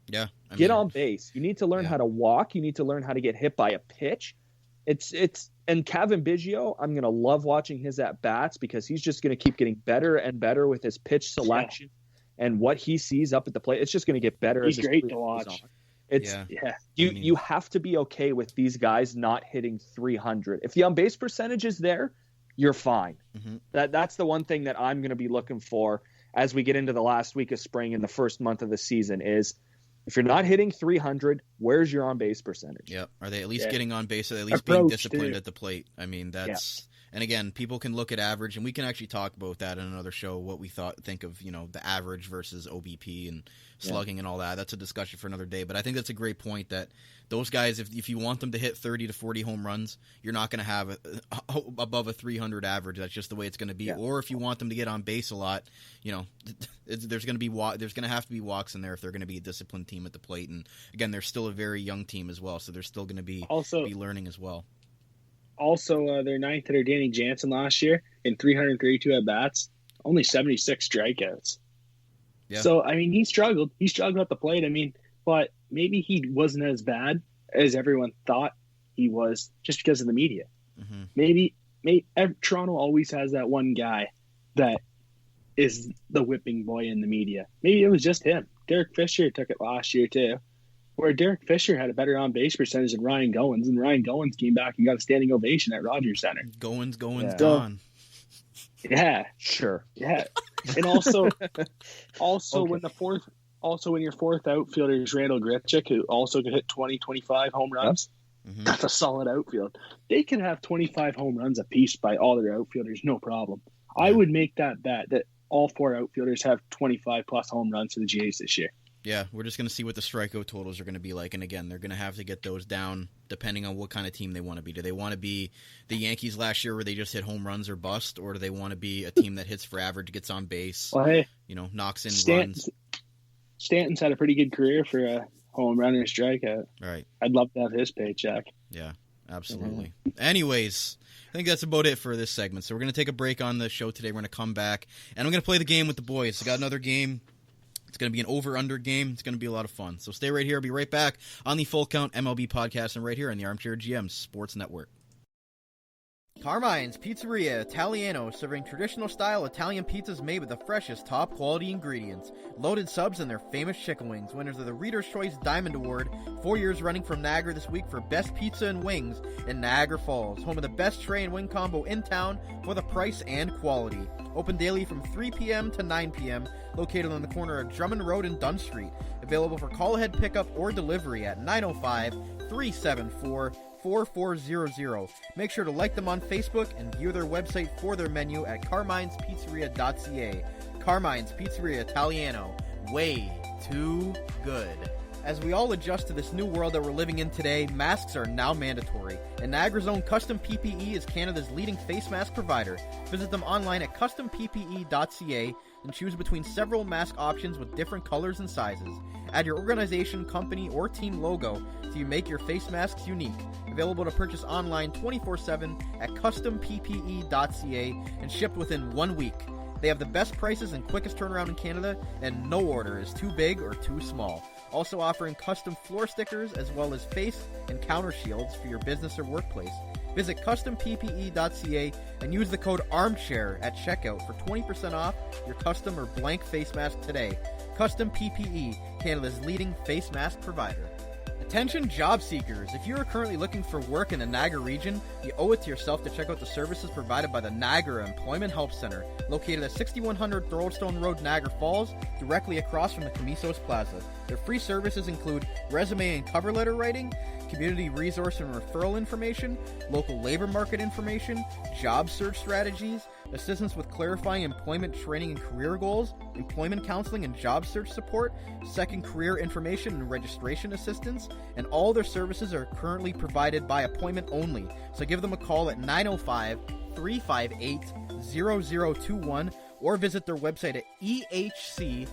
Yeah. Get on base. You need to learn how to walk. You need to learn how to get hit by a pitch. And Cavan Biggio, I'm going to love watching his at-bats because he's just going to keep getting better and better with his pitch selection and what he sees up at the plate. It's just going to get better. He's great to watch. You have to be okay with these guys not hitting 300. If the on-base percentage is there, you're fine. Mm-hmm. That's the one thing that I'm going to be looking for as we get into the last week of spring and the first month of the season is if you're not hitting 300, where's your on-base percentage? Yeah. Are they at least getting on base? Are they at least being disciplined at the plate? That's And again, people can look at average, and we can actually talk about that in another show, what we think of, the average versus OBP and slugging and all that. That's a discussion for another day. But I think that's a great point that those guys, if you want them to hit 30 to 40 home runs, you're not going to have above a 300 average. That's just the way it's going to be. Yeah. Or if you want them to get on base a lot, there's going to have to be walks in there if they're going to be a disciplined team at the plate. And again, they're still a very young team as well, so they're still going to be learning as well. Also, their ninth hitter, Danny Jansen, last year in 332 at bats, only 76 strikeouts. Yeah. So he struggled. He struggled at the plate. But maybe he wasn't as bad as everyone thought he was just because of the media. Mm-hmm. Maybe Toronto always has that one guy that is the whipping boy in the media. Maybe it was just him. Derek Fisher took it last year too, where Derek Fisher had a better on-base percentage than Ryan Goins, and Ryan Goins came back and got a standing ovation at Rogers Center. Goins gone. Yeah. Sure. Yeah. And also okay. when your fourth outfielder is Randall Grichuk, who also could hit 20, 25 home runs, mm-hmm. That's a solid outfield. They can have 25 home runs apiece by all their outfielders, no problem. Yeah. I would make that bet that all four outfielders have 25-plus home runs for the Jays this year. Yeah, we're just going to see what the strikeout totals are going to be like. And again, they're going to have to get those down depending on what kind of team they want to be. Do they want to be the Yankees last year where they just hit home runs or bust? Or do they want to be a team that hits for average, gets on base, knocks in runs? Stanton's had a pretty good career for a home run and a strikeout. Right. I'd love to have his paycheck. Yeah, absolutely. Mm-hmm. Anyways, I think that's about it for this segment. So we're going to take a break on the show today. We're going to come back, and I'm going to play the game with the boys. I got another game. It's going to be an over-under game. It's going to be a lot of fun. So stay right here. I'll be right back on the Full Count MLB podcast and right here on the Armchair GM Sports Network. Carmine's Pizzeria Italiano, serving traditional-style Italian pizzas made with the freshest, top-quality ingredients. Loaded subs and their famous chicken wings. Winners of the Reader's Choice Diamond Award, 4 years running from Niagara this week for Best Pizza and Wings in Niagara Falls. Home of the best tray and wing combo in town for the price and quality. Open daily from 3 p.m. to 9 p.m., located on the corner of Drummond Road and Dunn Street. Available for call-ahead pickup or delivery at 905-374-4400. Make sure to like them on Facebook and view their website for their menu at carmine'spizzeria.ca. Carmine's Pizzeria Italiano. Way too good. As we all adjust to this new world that we're living in today, masks are now mandatory, and Niagara's own Custom PPE is Canada's leading face mask provider. Visit them online at customppe.ca and choose between several mask options with different colors and sizes. Add your organization, company, or team logo so you make your face masks unique. Available to purchase online 24/7 at customppe.ca and shipped within 1 week. They have the best prices and quickest turnaround in Canada, and no order is too big or too small. Also offering custom floor stickers as well as face and counter shields for your business or workplace. Visit customppe.ca and use the code ARMCHAIR at checkout for 20% off your custom or blank face mask today. Custom PPE, Canada's leading face mask provider. Attention job seekers, if you are currently looking for work in the Niagara region, you owe it to yourself to check out the services provided by the Niagara Employment Help Center, located at 6100 Thoroldstone Road, Niagara Falls, directly across from the Camisos Plaza. Their free services include resume and cover letter writing, community resource and referral information, local labor market information, job search strategies, assistance with clarifying employment training and career goals, employment counseling and job search support, second career information and registration assistance, and all their services are currently provided by appointment only. So give them a call at 905-358-0021 or visit their website at ehc.on.ca,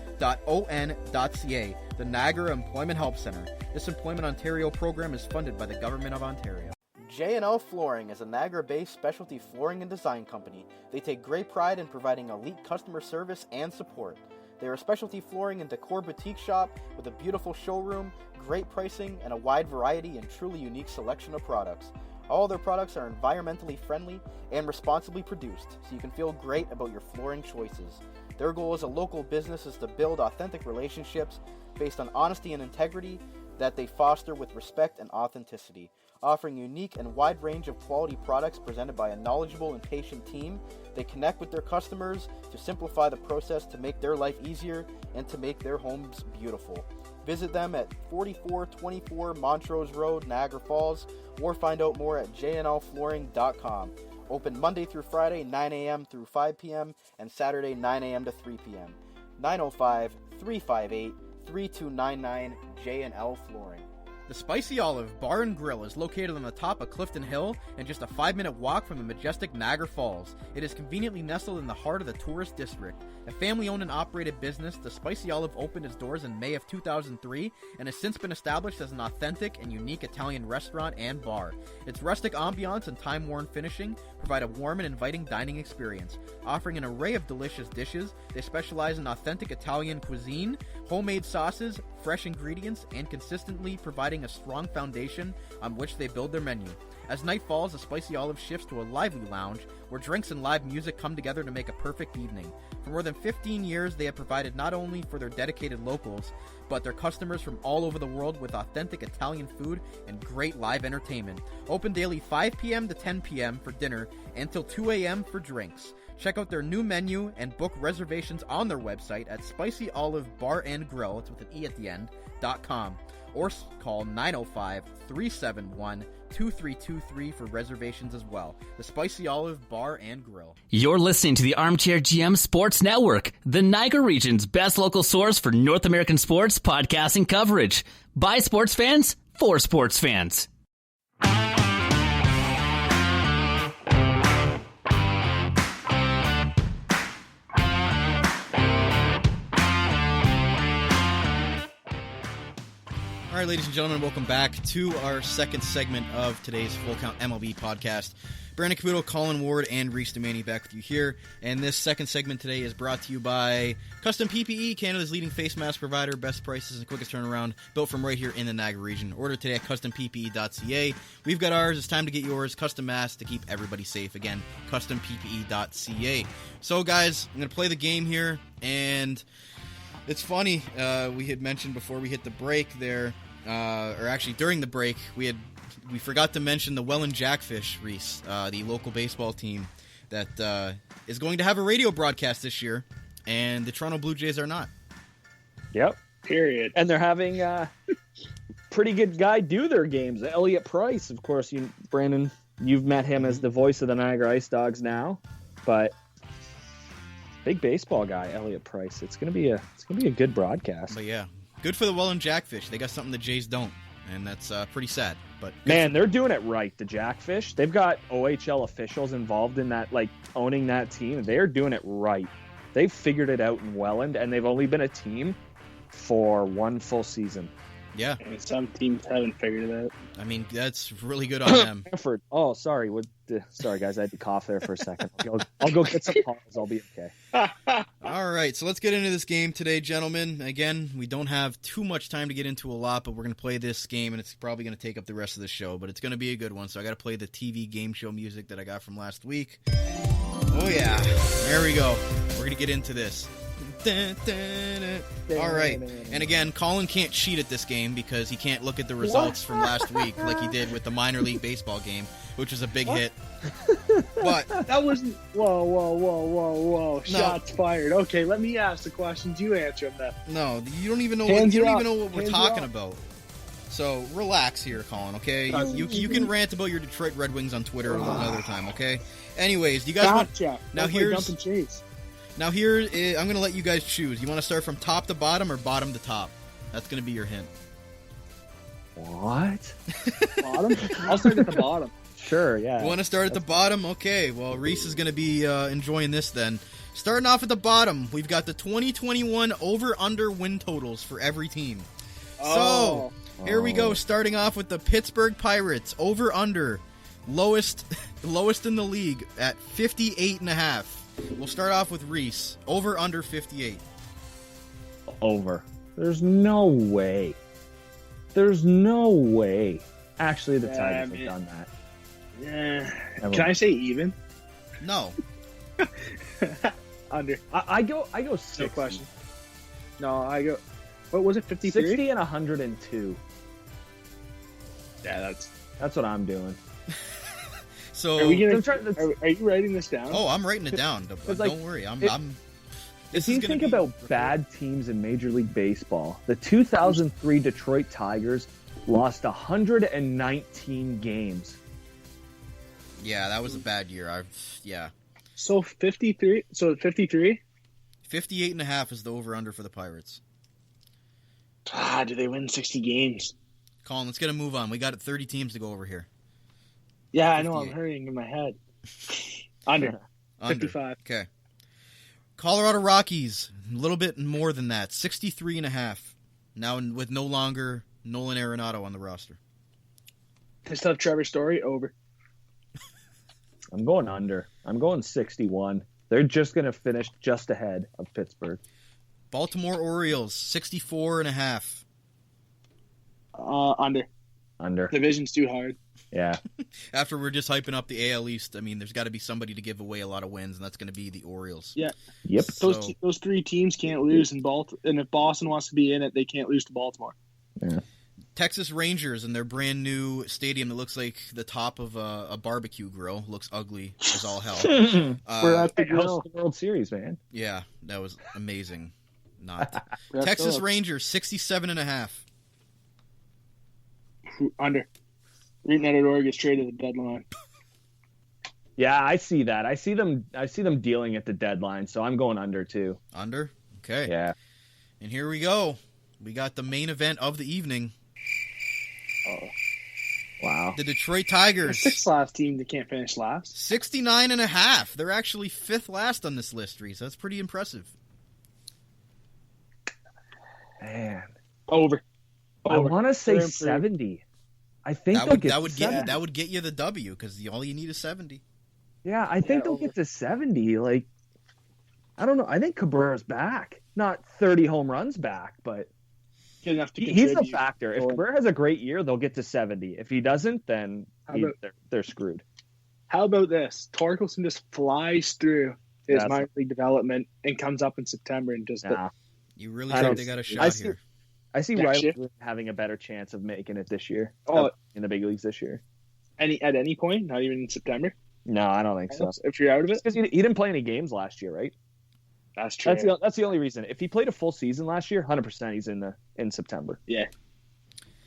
the Niagara Employment Help Center. This Employment Ontario program is funded by the Government of Ontario. J&L Flooring is a Niagara-based specialty flooring and design company. They take great pride in providing elite customer service and support. They are a specialty flooring and decor boutique shop with a beautiful showroom, great pricing, and a wide variety and truly unique selection of products. All their products are environmentally friendly and responsibly produced, so you can feel great about your flooring choices. Their goal as a local business is to build authentic relationships based on honesty and integrity that they foster with respect and authenticity. Offering unique and wide range of quality products presented by a knowledgeable and patient team, they connect with their customers to simplify the process to make their life easier and to make their homes beautiful. Visit them at 4424 Montrose Road, Niagara Falls, or find out more at jnlflooring.com. Open Monday through Friday, 9 a.m. through 5 p.m., and Saturday, 9 a.m. to 3 p.m. 905-358-3299 J&L Flooring. The Spicy Olive Bar and Grill is located on the top of Clifton Hill and just a 5-minute walk from the majestic Niagara Falls. It is conveniently nestled in the heart of the tourist district. A family-owned and operated business, the Spicy Olive opened its doors in May of 2003 and has since been established as an authentic and unique Italian restaurant and bar. Its rustic ambiance and time-worn finishing provide a warm and inviting dining experience. Offering an array of delicious dishes, they specialize in authentic Italian cuisine, homemade sauces, fresh ingredients, and consistently providing a strong foundation on which they build their menu. As night falls, the Spicy Olive shifts to a lively lounge where drinks and live music come together to make a perfect evening. For more than 15 years, they have provided not only for their dedicated locals, but their customers from all over the world with authentic Italian food and great live entertainment. Open daily 5 p.m. to 10 p.m. for dinner and till 2 a.m. for drinks. Check out their new menu and book reservations on their website at Spicy Olive Bar and Grill, it's with an E at the end, .com, or call 905-371-2323 for reservations as well. The Spicy Olive Bar and Grill. You're listening to the Armchair GM Sports Network, the Niagara region's best local source for North American sports podcasting coverage. By sports fans, for sports fans. All right, ladies and gentlemen, welcome back to our second segment of today's Full Count MLB podcast. Brandon Caputo, Colin Ward, and Reece Demany back with you here. And this second segment today is brought to you by Custom PPE, Canada's leading face mask provider, best prices and quickest turnaround, built from right here in the Niagara region. Order today at customppe.ca. We've got ours. It's time to get yours. Custom masks to keep everybody safe. Again, customppe.ca. So, guys, I'm going to play the game here, and it's funny. We had mentioned before we hit the break there, or actually during the break, we forgot to mention the Welland Jackfish, Reece, the local baseball team that is going to have a radio broadcast this year, and the Toronto Blue Jays are not. Yep. Period. And they're having pretty good guy do their games. Elliot Price, of course, Brandon, you've met him as the voice of the Niagara Ice Dogs now, but big baseball guy, Elliot Price. It's gonna be a good broadcast. But yeah, good for the Welland Jackfish. They got something the Jays don't, and that's pretty sad. But man, they're doing it right. The Jackfish. They've got OHL officials involved in that, like owning that team. They're doing it right. They've figured it out in Welland, and they've only been a team for one full season. Yeah, and some teams haven't figured it out. I mean, that's really good on them. Stanford. Oh, sorry. Sorry, guys. I had to cough there for a second. I'll go get some pause. I'll be okay. All right, so let's get into this game today, gentlemen. Again, we don't have too much time to get into a lot, but we're going to play this game, and it's probably going to take up the rest of the show, but it's going to be a good one, so I got to play the TV game show music that I got from last week. Oh, yeah. There we go. We're going to get into this. All right, and again, Colin can't cheat at this game because he can't look at the results from last week like he did with the minor league baseball game, which was a big hit. But that wasn't. Whoa! Shots fired. Okay, let me ask the questions. You answer them. No, you don't even know. You don't even know what we're talking about. So relax here, Colin. Okay, you can rant about your Detroit Red Wings on Twitter another time. Okay. Anyways, do you guys want? Now here's. Now here, I'm going to let you guys choose. You want to start from top to bottom or bottom to top? That's going to be your hint. What? Bottom? I'll start at the bottom. Sure, yeah. You want to start at the bottom? Okay, well, Reece is going to be enjoying this then. Starting off at the bottom, we've got the 2021 over-under win totals for every team. So, here we go, starting off with the Pittsburgh Pirates, over-under, lowest in the league at 58.5. We'll start off with Reece. Over, under 58. Over. There's no way. Actually, the Tigers have done that. Yeah. Can I say even? No. Under. I go 60. No question. No, I go. What was it? 53? 60 and 102. Yeah, that's what I'm doing. So are you writing this down? Oh, I'm writing it down. Don't worry. If you think about bad teams in Major League Baseball, the 2003 Detroit Tigers lost 119 games. Yeah, that was a bad year. So 53. So 53. 58.5 is the over-under for the Pirates. Do they win 60 games? Colin, let's get a move on. We got 30 teams to go over here. Yeah, I know. 58. I'm hurrying in my head. Under. Under. 55. Okay. Colorado Rockies, a little bit more than that, 63.5. Now with no longer Nolan Arenado on the roster. They still have Trevor Story. Over. I'm going under. I'm going 61. They're just going to finish just ahead of Pittsburgh. Baltimore Orioles, 64.5. Under. Under. Division's too hard. Yeah. After we're just hyping up the AL East, I mean, there's got to be somebody to give away a lot of wins, and that's going to be the Orioles. Yeah. Yep. Those three teams can't lose in Baltimore, and if Boston wants to be in it, they can't lose to Baltimore. Yeah. Texas Rangers and their brand new stadium that looks like the top of a barbecue grill. Looks ugly as all hell. We're at the Hey, host grill. the World Series, man. Yeah, that was amazing. Not Brett Texas Phillips. Rangers, 67.5. Under. Routenetted gets traded at the deadline. Yeah, I see that. I see them dealing at the deadline, so I'm going under too. Under? Okay. Yeah. And here we go. We got the main event of the evening. Oh. Wow. The Detroit The Tigers, sixth last team that can't finish last. 69.5. They're actually fifth last on this list, Reece. That's pretty impressive. Man. Over. I want to say They're improved. 70. I think That they'll get would to get 70. that would get you the W because all you need is 70. Yeah, I think they'll over. get to 70. Like, I don't know. I think Cabrera's back. Not 30 home runs back, but Good enough to he's a contribute. factor. If Or- Cabrera has a great year, they'll get to 70. If he doesn't, then How about- they're screwed. How about this? Torkelson just flies through his That's- minor league development and comes up in September and just Nah. You really I think don't- they got a I shot see- here? I see Next Riley year? Green having a better chance of making it this year. Oh. In the big leagues this year. at any point, not even in September. No, I don't think so. If you're out of it, Because he didn't play any games last year, right? that's true. That's the only reason. If he played a full season last year, 100% he's in September. Yeah,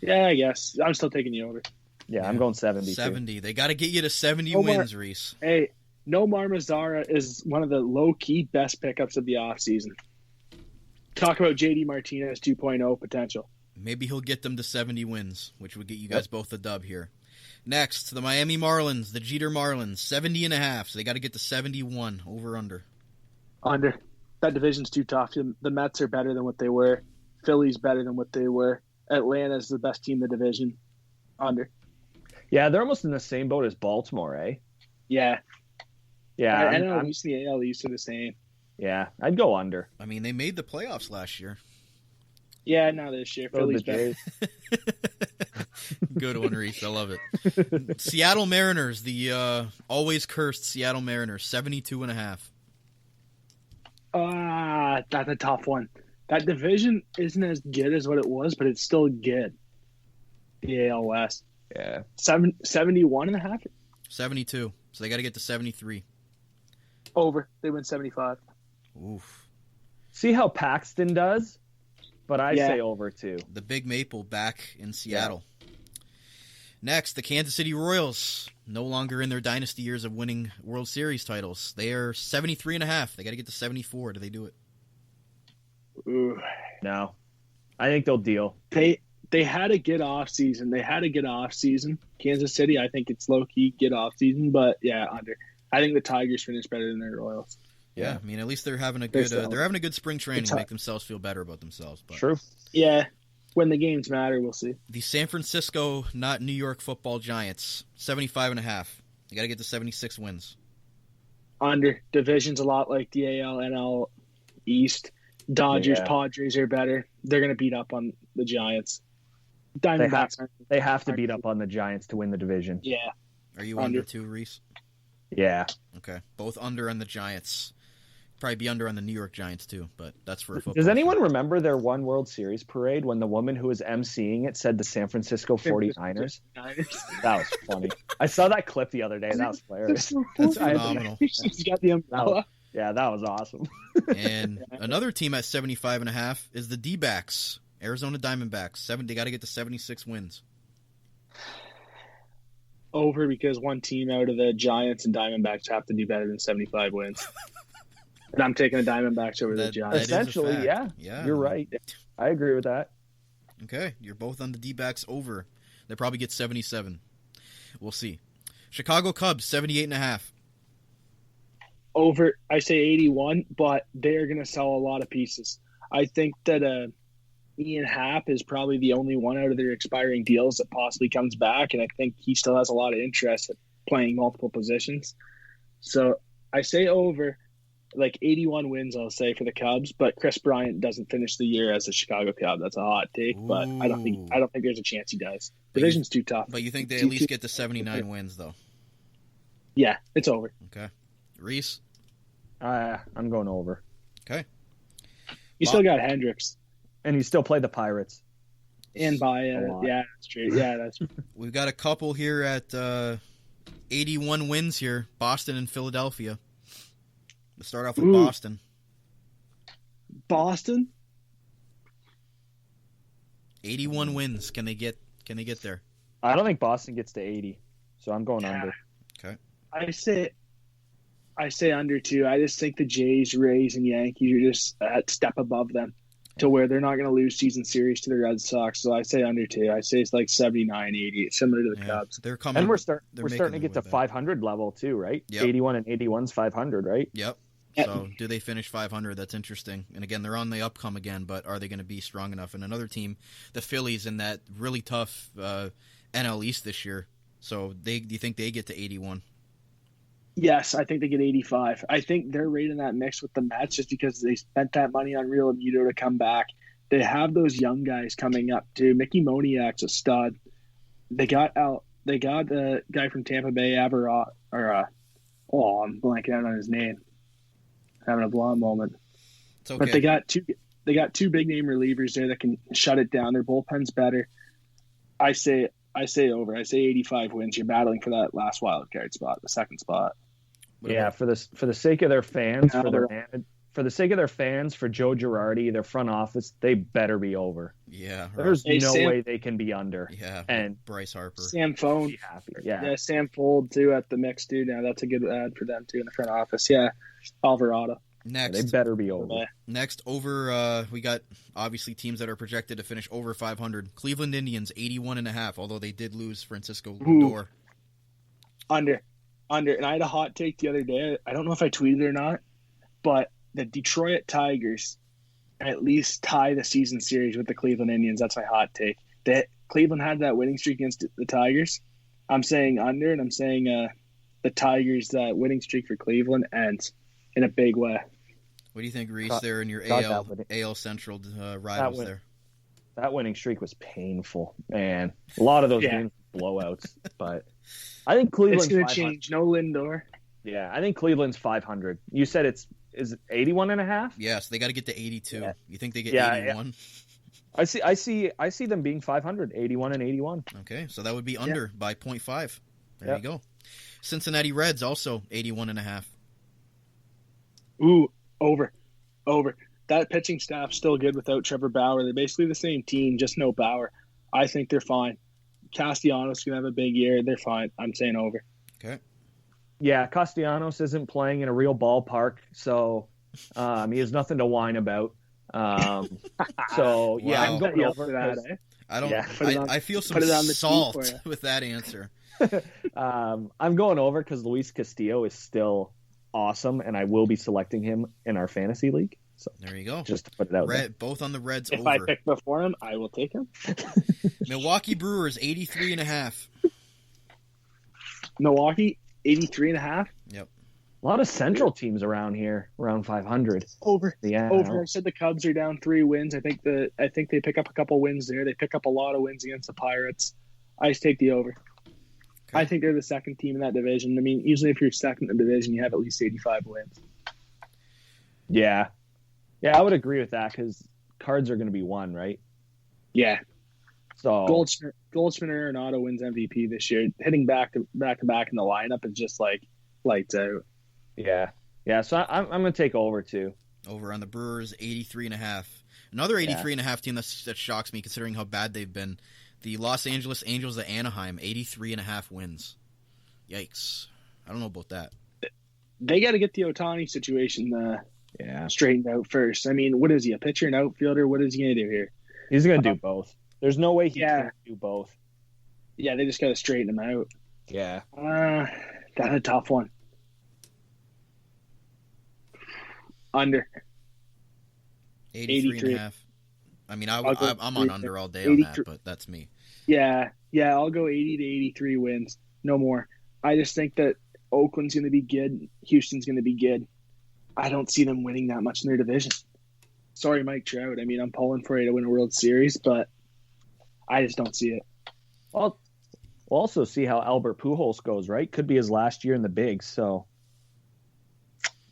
I guess I'm still taking you over. Yeah, I'm going 70. too. 70. They got to get you to 70 Omar- wins, Reece. Hey, Nomar Mazara is one of the low-key best pickups of the offseason. Talk about JD Martinez 2.0 potential. Maybe he'll get them to 70 wins, which would get you guys both the dub here. Next, the Miami Marlins, the Jeter Marlins, 70.5. So they got to get to 71 over under. Under. That division's too tough. The Mets are better than what they were. Philly's better than what they were. Atlanta's the best team in the division. Under. Yeah, they're almost in the same boat as Baltimore, eh? Yeah. Yeah, I I'm- know I'm- East and the AL East are the same. yeah, I'd go under. I mean, they made the playoffs last year. Yeah, now this year. So Philly's the better. Jays. Good one, Reece. I love it. Seattle Mariners, the always cursed Seattle Mariners, 72.5. That's a tough one. That division isn't as good as what it was, but it's still good. The AL West. Yeah. 71.5? 72. So they got to get to 73. Over. They win 75. Oof. See how Paxton does? But I Yeah. say over too. The Big Maple back in Seattle. Next, the Kansas City Royals, no longer in their dynasty years of winning World Series titles. They are 73.5. They got to get to 74. Do they do it? Ooh. No. I think they'll deal. They had a good off season. Kansas City, I think it's low key good off season, but yeah, under. I think the Tigers finish better than the Royals. Yeah, I mean, at least they're having a They're good. still- They're having a good spring training, It's to make themselves feel better about themselves. But True. Yeah, when the games matter, we'll see. the San Francisco, not New York Football Giants, 75.5. They got to get to 76 wins. Under. Division's a lot like the AL, NL East. Dodgers, Yeah. Padres are better. They're going to beat up on the Giants. Diamondbacks aren't. They have to beat up on the Giants to win the division. Yeah. Are you Under. under too, Reece? Yeah. Okay, both under on the Giants. Probably be under on the New York Giants too, but that's for a football. Does anyone show. remember their one World Series parade when the woman who was emceeing it said the San Francisco 49ers? That was funny. I saw that clip the other day. That was hilarious. That's I had to- phenomenal. She's got the umbrella. Yeah, that was awesome. And another team at 75.5 is the D-backs, Arizona Diamondbacks. They got to get to 76 wins. Over because one team out of the Giants and Diamondbacks have to do better than 75 wins. And I'm taking the Diamondbacks over the Giants. Essentially, yeah. You're right. I agree with that. Okay, you're both on the D-backs over. They probably get 77. We'll see. Chicago Cubs, 78.5. Over, I say 81, but they're going to sell a lot of pieces. I think that Ian Happ is probably the only one out of their expiring deals that possibly comes back, and I think he still has a lot of interest in playing multiple positions. So I say over, like 81 wins, I'll say, for the Cubs, but Chris Bryant doesn't finish the year as a Chicago Cub. That's a hot take, but I don't think there's a chance he does. Division's too tough. But you think they at least get to 79 wins, though? Yeah, it's over. Okay. Reese? I'm going over. Okay. You still got Hendricks. And you still play the Pirates. And Baez. Yeah, that's true. Yeah, that's true. We've got a couple here at 81 wins here. Boston and Philadelphia. Let's start off with Boston. Boston? 81 wins. Can they get there? I don't think Boston gets to 80, so I'm going under. Okay. I say under too. I just think the Jays, Rays, and Yankees are just a step above them to where they're not going to lose season series to the Red Sox. So I say under two. I say it's like 79, 80, similar to the Cubs. They're coming. And we're starting to get to 500 level too, right? Yep. 81 and 81's 500, right? Yep. So do they finish 500? That's interesting. And again, they're on the upcome again, but are they going to be strong enough? And another team, the Phillies, in that really tough NL East this year. So do you think they get to 81? Yes, I think they get 85. I think they're right in that mix with the Mets just because they spent that money on Real Muto to come back. They have those young guys coming up too. Mickey Moniak's a stud. They got the guy from Tampa Bay, I'm blanking out on his name. Having a blonde moment. It's okay. But they got two big name relievers there that can shut it down. Their bullpen's better. I say over. I say 85 wins. You're battling for that last wild card spot, the second spot. For the sake of their fans, for the sake of their fans, for Joe Girardi, their front office, they better be over. Yeah, right. There's no way they can be under. Yeah, and Bryce Harper, Sam Fold, yeah, Sam Fold too at the mix too. Now that's a good ad for them too in the front office. Yeah, Alvarado. Next, they better be over. Next, over. We got obviously teams that are projected to finish over 500. Cleveland Indians 81.5, although they did lose Francisco Lindor. Under. And I had a hot take the other day. I don't know if I tweeted it or not, but the Detroit Tigers at least tie the season series with the Cleveland Indians. That's my hot take. That Cleveland had that winning streak against the Tigers. I'm saying under, and I'm saying the Tigers' winning streak for Cleveland ends in a big way. What do you think, Reese? There in your AL Central rivals there. That winning streak was painful, man. A lot of those games were blowouts, but I think Cleveland's going to change. No Lindor. Yeah, I think Cleveland's 500. You said is it 81.5? Yes, they got to get to 82. Yeah. You think they get 81? Yeah. I see them being 500, 81 and 81. Okay, so that would be under by 0.5. There you go. Cincinnati Reds also 81.5. Ooh, over. That pitching staff's still good without Trevor Bauer. They're basically the same team, just no Bauer. I think they're fine. Castellanos going to have a big year. They're fine. I'm saying over. Okay. Yeah, Castellanos isn't playing in a real ballpark, so he has nothing to whine about. So, yeah, I'm going over that. I don't. I feel some salt with that answer. I'm going over because Luis Castillo is still awesome, and I will be selecting him in our fantasy league. So there you go. Just to put it out there. Both on the Reds. If I pick before him, I will take him. Milwaukee Brewers 83.5. Milwaukee 83.5. Yep. A lot of Central teams around here, around 500. Over. Yeah. Over. I said the Cubs are down 3 wins. I think they pick up a couple wins there. They pick up a lot of wins against the Pirates. I just take the over. Okay. I think they're the second team in that division. I mean, usually if you're second in the division, you have at least 85 wins. Yeah. Yeah, I would agree with that because Cards are going to be one, right? Yeah. So Goldschmidt Arenado wins MVP this year. Hitting back to back in the lineup is just like lights out. Yeah. Yeah, so I'm going to take over too. Over on the Brewers, 83.5. Another 83.5 team that shocks me considering how bad they've been. The Los Angeles Angels of Anaheim, 83.5 wins. Yikes. I don't know about that. They got to get the Ohtani situation straightened out first. I mean, what is he, a pitcher and outfielder? What is he going to do here? He's going to do both. There's no way he can't do both. Yeah, they just got to straighten him out. Yeah. That's a tough one. Under. 83 and a half. I mean, I'm on under all day on that, but that's me. Yeah, I'll go 80 to 83 wins. No more. I just think that Oakland's going to be good. Houston's going to be good. I don't see them winning that much in their division. Sorry, Mike Trout. I mean, I'm pulling for you to win a World Series, but I just don't see it. Well, we'll also see how Albert Pujols goes, right? Could be his last year in the bigs, so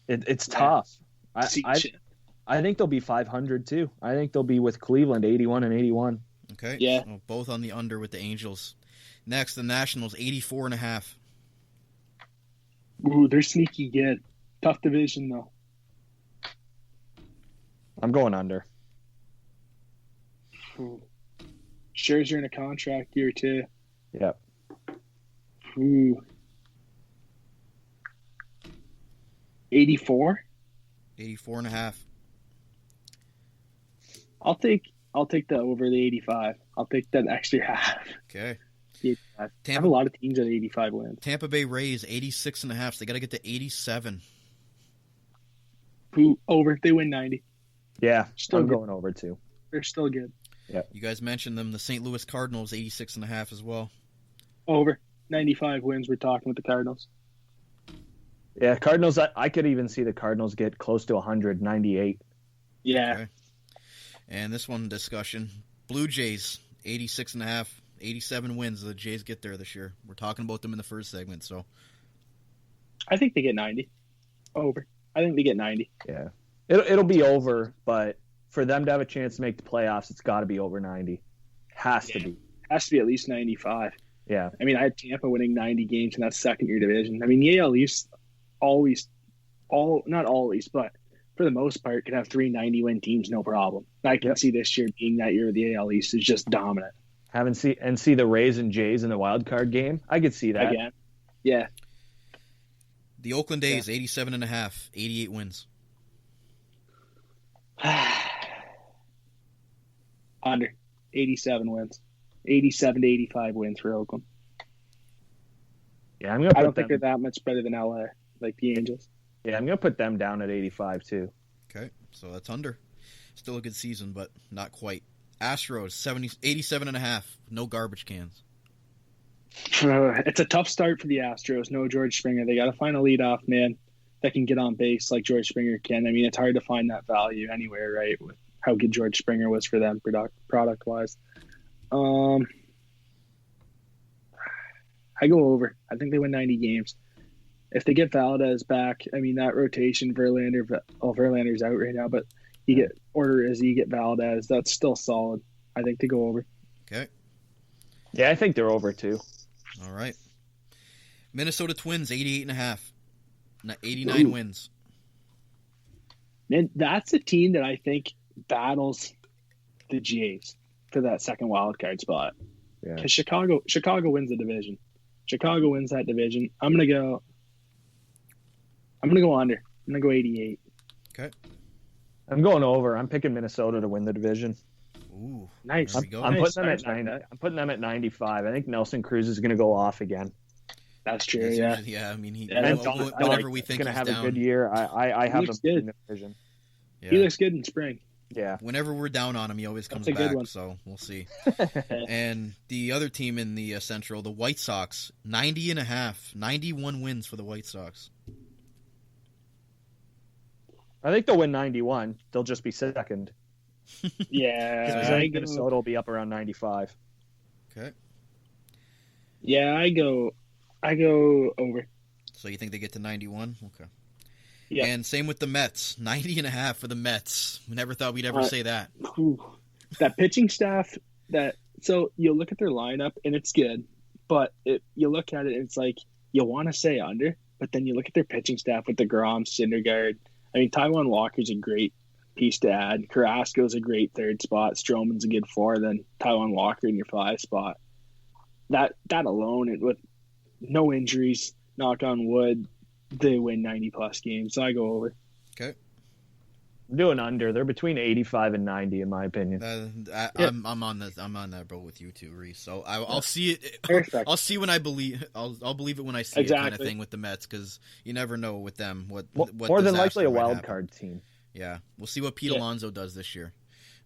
it's tough. I think they'll be 500 too. I think they'll be with Cleveland 81 and 81. Okay. Yeah. So both on the under with the Angels. Next, the Nationals 84 and a half. Ooh, they're sneaky good. Tough division though. I'm going under. Ooh. Scherzer in a contract year too. Yep. Ooh. 84? 84 and a half. I'll take the over the 85. I'll take that extra half. Okay. 85. I have a lot of teams at 85 wins. Tampa Bay Rays 86 and a half. So they got to get to 87. Ooh, over. They win 90. Yeah, still I'm good. going over too. They're still good. Yeah. You guys mentioned them. The St. Louis Cardinals 86 and a half as well. Over. 95 wins. We're talking with the Cardinals. Yeah, Cardinals. I could even see the Cardinals get close to 198. Yeah. Okay. And this one discussion. Blue Jays 86 and a half. 87 wins. The Jays get there this year. We're talking about them in the first segment, so. I think they get 90. Over. I think they get 90. Yeah. It'll be over, but for them to have a chance to make the playoffs, it's got to be over 90. Has to be. Has to be at least 95. Yeah. I mean, I had Tampa winning 90 games in that second-year division. I mean, the AL East not always, but for the most part, could have 3 90-win teams, no problem. I can see this year being that year the AL East is just dominant. See the Rays and Jays in the wild card game. I could see that. Again. Yeah. The Oakland A's 87 and a half. 88 wins. Under 87 wins. 87 to 85 wins for Oakland. Yeah, I don't think they're that much better than LA, like the Angels. Yeah, I'm going to put them down at 85 too. Okay, so that's under. Still a good season, but not quite. Astros 87 and a half. No garbage cans. It's a tough start for the Astros. No George Springer. They got to find a leadoff man that can get on base like George Springer can. I mean, it's hard to find that value anywhere, right? With how good George Springer was for them product wise. I go over. I think they win 90 games. If they get Valdez back, I mean, that rotation, Verlander's out right now, but you get you get Valdez. That's still solid. I think they go over. Okay. Yeah, I think they're over too. All right. Minnesota Twins 88 and a half. 89 wins. Man, that's a team that I think battles the Jays for that second wild card spot. Yeah. Because Chicago wins the division. Chicago wins that division. I'm gonna go under. I'm gonna go 88. Okay. I'm going over. I'm picking Minnesota to win the division. Ooh, nice. There we go. I'm Nice. putting them at 90. I'm putting them at 95. I think Nelson Cruz is going to go off again. That's true. It's Yeah. usually- I mean, Whenever we think he's going to have down, a good year, I have looks them in good. the division. yeah. He looks good in spring. Yeah. Whenever we're down on him, he always comes That's a good back. one. So we'll see. And the other team in the Central, the White Sox, 90 and a half, 91 wins for the White Sox. I think they'll win 91. They'll just be second. Yeah. I think Minnesota will be up around 95. Okay. Yeah, I go over. So you think they get to 91? Okay. Yeah. And same with the Mets, 90 and a half for the Mets. We never thought we'd ever say that. Whew. That pitching staff, so you look at their lineup and it's good, but you look at it and it's like you want to say under, but then you look at their pitching staff with DeGrom, Syndergaard. I mean, Taijuan Walker's a great piece to add. Carrasco's a great third spot. Stroman's a good 4. Then Taijuan Walker in your 5 spot. That alone, with no injuries, knock on wood, they win 90-plus games. So I go over. Okay. I'm doing under. They're between 85 and 90, in my opinion. I'm on that boat with you too, Reece. So I'll see it. I'll see when I believe. I'll believe it when I see it, kind of thing with the Mets, because you never know with them what more than likely a wild happen. card team. Yeah, we'll see what Pete Alonso does this year.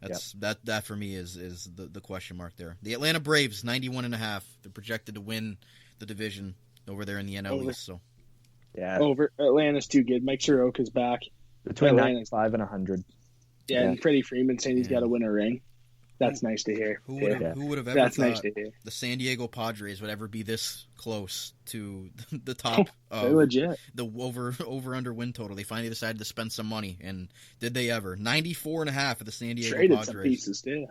That for me is the question mark there. The Atlanta Braves 91.5. They're projected to win the division over there in the NL East. So yeah, over. Atlanta's too good. Mike Soroka's back. Between 95 and 100. Yeah, and Freddie Freeman saying he's got to win a ring. That's nice to hear. Who would have ever thought the San Diego Padres would ever be this close to the top of legit. The over-under win total? They finally decided to spend some money, and did they ever? 94.5 for the San Diego Traded Padres. Some pieces, yeah.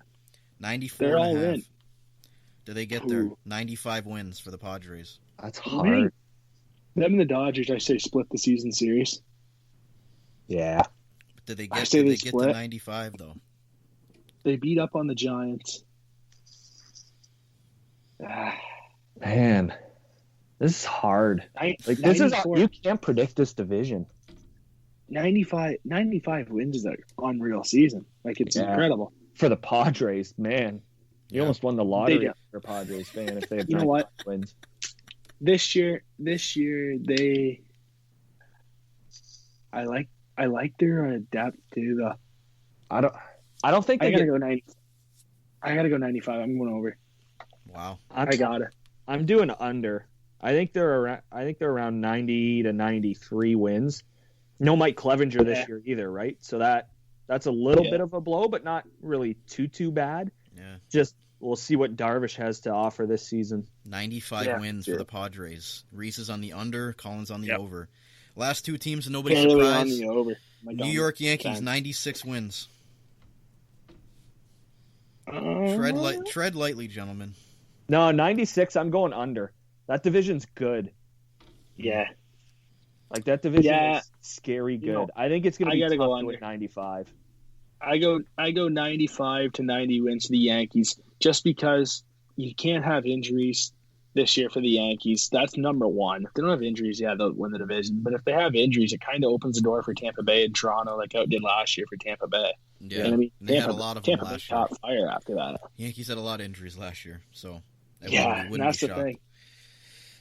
94 They're all and a half. in. Do they get there? 95 wins for the Padres. That's hard. Them and the Dodgers, I say, split the season series. Yeah. Did they get to 95, though? They beat up on the Giants. Man, this is hard. You can't predict this division. 95 wins is an unreal season. Like, it's incredible. For the Padres, man. You almost won the lottery if you're a Padres fan if they had 95 wins. This year, I like their depth too. Though I don't think I gotta go 90. I gotta go 95. I'm going over. Wow, I got it. I'm doing under. I think they're around 90 to 93 wins. No Mike Clevenger this year either, right? So that's a little bit of a blow, but not really too bad. Yeah. Just we'll see what Darvish has to offer this season. 95 wins for the Padres. Reece is on the under. Colin's on the over. Last two teams, and nobody's surprised. Really on the over. New York Yankees, 96 wins. Tread lightly, gentlemen. No, 96. I'm going under. That division's good. Yeah. Like, that division is scary good. I think it's going to be tough to win 95. I go 95 to 90 wins for the Yankees, just because you can't have injuries this year for the Yankees. That's number one. If they don't have injuries, they'll win the division. But if they have injuries, it kind of opens the door for Tampa Bay and Toronto, like how it did last year for Tampa Bay. Yeah, and I mean, they had a lot of them last year. Caught fire after that. Yankees had a lot of injuries last year, so wouldn't that's be the thing.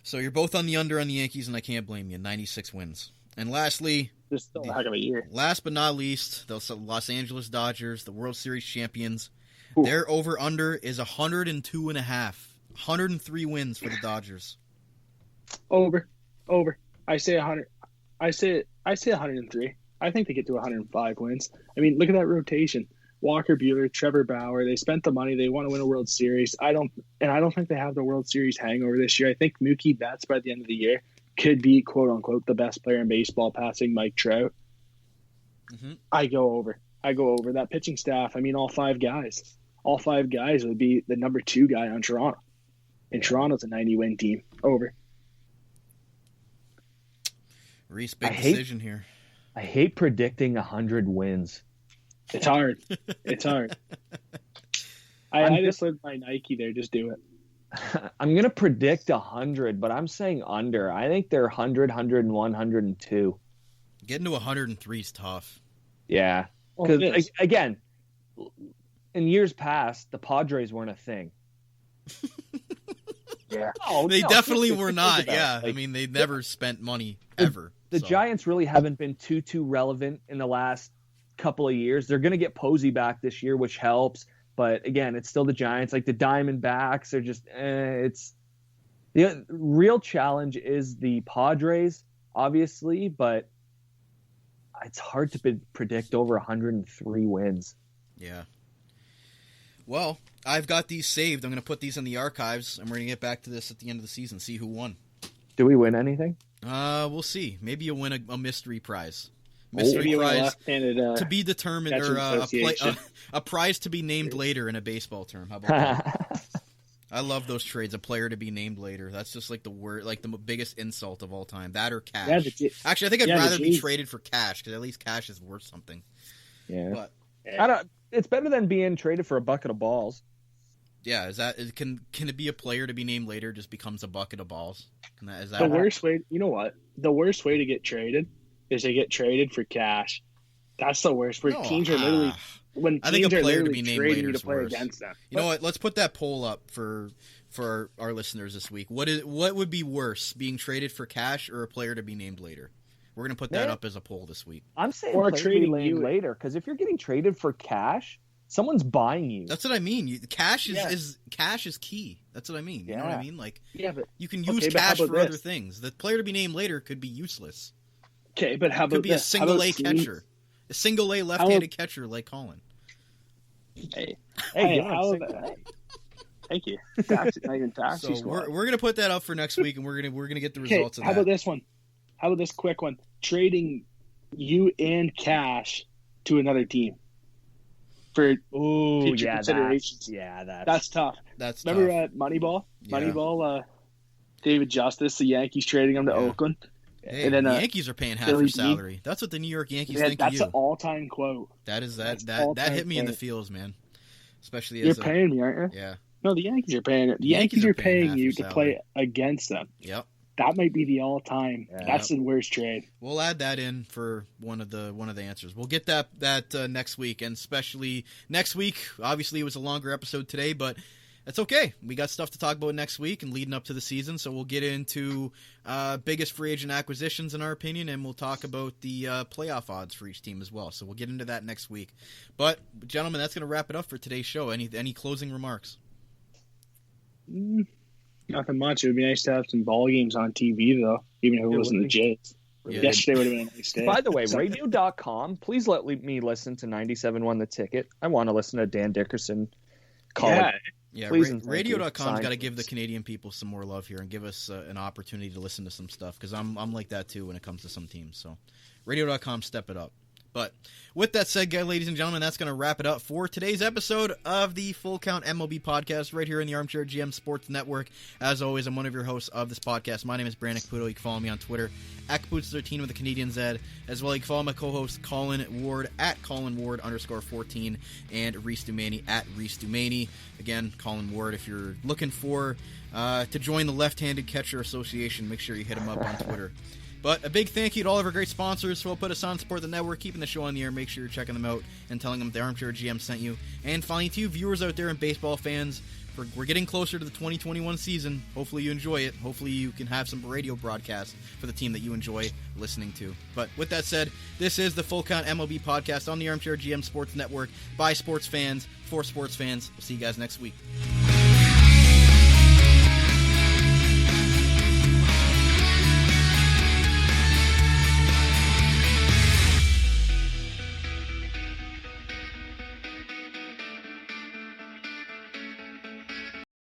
So you're both on the under on the Yankees, and I can't blame you. 96 wins. And lastly, just still a heck of a year. Last but not least, the Los Angeles Dodgers, the World Series champions. Ooh. Their over/under is 102.5. 103 wins for the Dodgers. Over. I say 100. I say 103. I think they get to 105 wins. I mean, look at that rotation. Walker Buehler, Trevor Bauer. They spent the money. They want to win a World Series. I don't think they have the World Series hangover this year. I think Mookie Betts by the end of the year could be, quote unquote, the best player in baseball, passing Mike Trout. Mm-hmm. I go over. That pitching staff. I mean, all five guys would be the number 2 guy on Toronto. And Toronto's a 90-win team. Over. Reece, big decision here. I hate predicting 100 wins. It's hard. I just lived my Nike there. Just do it. I'm going to predict 100, but I'm saying under. I think they're 100, 101, 102. Getting to 103 is tough. Yeah. Because, again, in years past, the Padres weren't a thing. Yeah. They definitely were not. Yeah. I mean, they never spent money ever. The Giants really haven't been too relevant in the last couple of years. They're going to get Posey back this year, which helps. But again, it's still the Giants. Like the Diamondbacks are just, it's the real challenge is the Padres, obviously, but it's hard to predict over 103 wins. Yeah. Well, I've got these saved. I'm going to put these in the archives, and we're going to get back to this at the end of the season, see who won. Do we win anything? We'll see. Maybe you'll win a mystery prize. Mystery prize to be determined, or a prize to be named later in a baseball term. How about that? I love those trades. A player to be named later. That's just like the word, like the biggest insult of all time. That or cash. Actually, I think I'd rather be traded for cash, because at least cash is worth something. Yeah, but it's better than being traded for a bucket of balls. Yeah, can it be a player to be named later just becomes a bucket of balls? Is that The worst way, you know what? The worst way to get traded is to get traded for cash. That's the worst. Where teams are literally I think a player to be named trading later you to is play worse. against them. You know what? Let's put that poll up for our listeners this week. What would be worse, being traded for cash or a player to be named later? We're gonna put that up as a poll this week. I'm saying or player trading to be named you later, because if you're getting traded for cash, someone's buying you. That's what I mean. Cash is key. That's what I mean. You know what I mean? Like, but you can use cash for other things. The player to be named later could be useless. Okay, but how about could be a single A catcher, a single A left-handed catcher like Colin. Hey, Thank you. Taxi, not even taxi So we're gonna put that up for next week, and we're gonna get the results of that. How about this one? How about this quick one? Trading you and cash to another team for future considerations. That's tough. That's remember tough. Moneyball? Yeah. Moneyball. David Justice, the Yankees trading him to Oakland. Hey, and then the Yankees are paying half your salary. That's what the New York Yankees think of you. That's an all-time quote. That hit me in the feels, man. Especially you're paying me, aren't you? Yeah. No, the Yankees are paying it. The Yankees are paying you to play against them. Yep. That might be the all-time. Yeah. That's the worst trade. We'll add that in for one of the answers. We'll get that next week, and especially next week. Obviously, it was a longer episode today, but that's okay. We got stuff to talk about next week and leading up to the season, so we'll get into biggest free agent acquisitions in our opinion, and we'll talk about the playoff odds for each team as well. So we'll get into that next week. But gentlemen, that's going to wrap it up for today's show. Any closing remarks? Nothing much. It would be nice to have some ball games on TV, though, even if it wasn't the Jays. Yeah. Yesterday would have been a nice day. By the way, radio.com, please let me listen to 97.1 The Ticket. I want to listen to Dan Dickerson. Colin. Yeah, Please radio.com's got to give the Canadian people some more love here and give us an opportunity to listen to some stuff, because I'm like that too when it comes to some teams. So radio.com, step it up. But with that said, guys, ladies and gentlemen, that's going to wrap it up for today's episode of the Full Count MLB podcast right here in the Armchair GM Sports Network. As always, I'm one of your hosts of this podcast. My name is Brandon Caputo. You can follow me on Twitter at Caputo13 with a Canadian Z. As well, you can follow my co-host Colin Ward at ColinWard_14 and Reece Dumaney at Reece Dumaney. Again, Colin Ward, if you're looking for to join the Left-Handed Catcher Association, make sure you hit him up on Twitter. But a big thank you to all of our great sponsors who will put us on, support the network, keeping the show on the air. Make sure you're checking them out and telling them the Armchair GM sent you. And finally, to you viewers out there and baseball fans, we're getting closer to the 2021 season. Hopefully you enjoy it. Hopefully you can have some radio broadcasts for the team that you enjoy listening to. But with that said, this is the Full Count MLB podcast on the Armchair GM Sports Network by sports fans, for sports fans. We'll see you guys next week.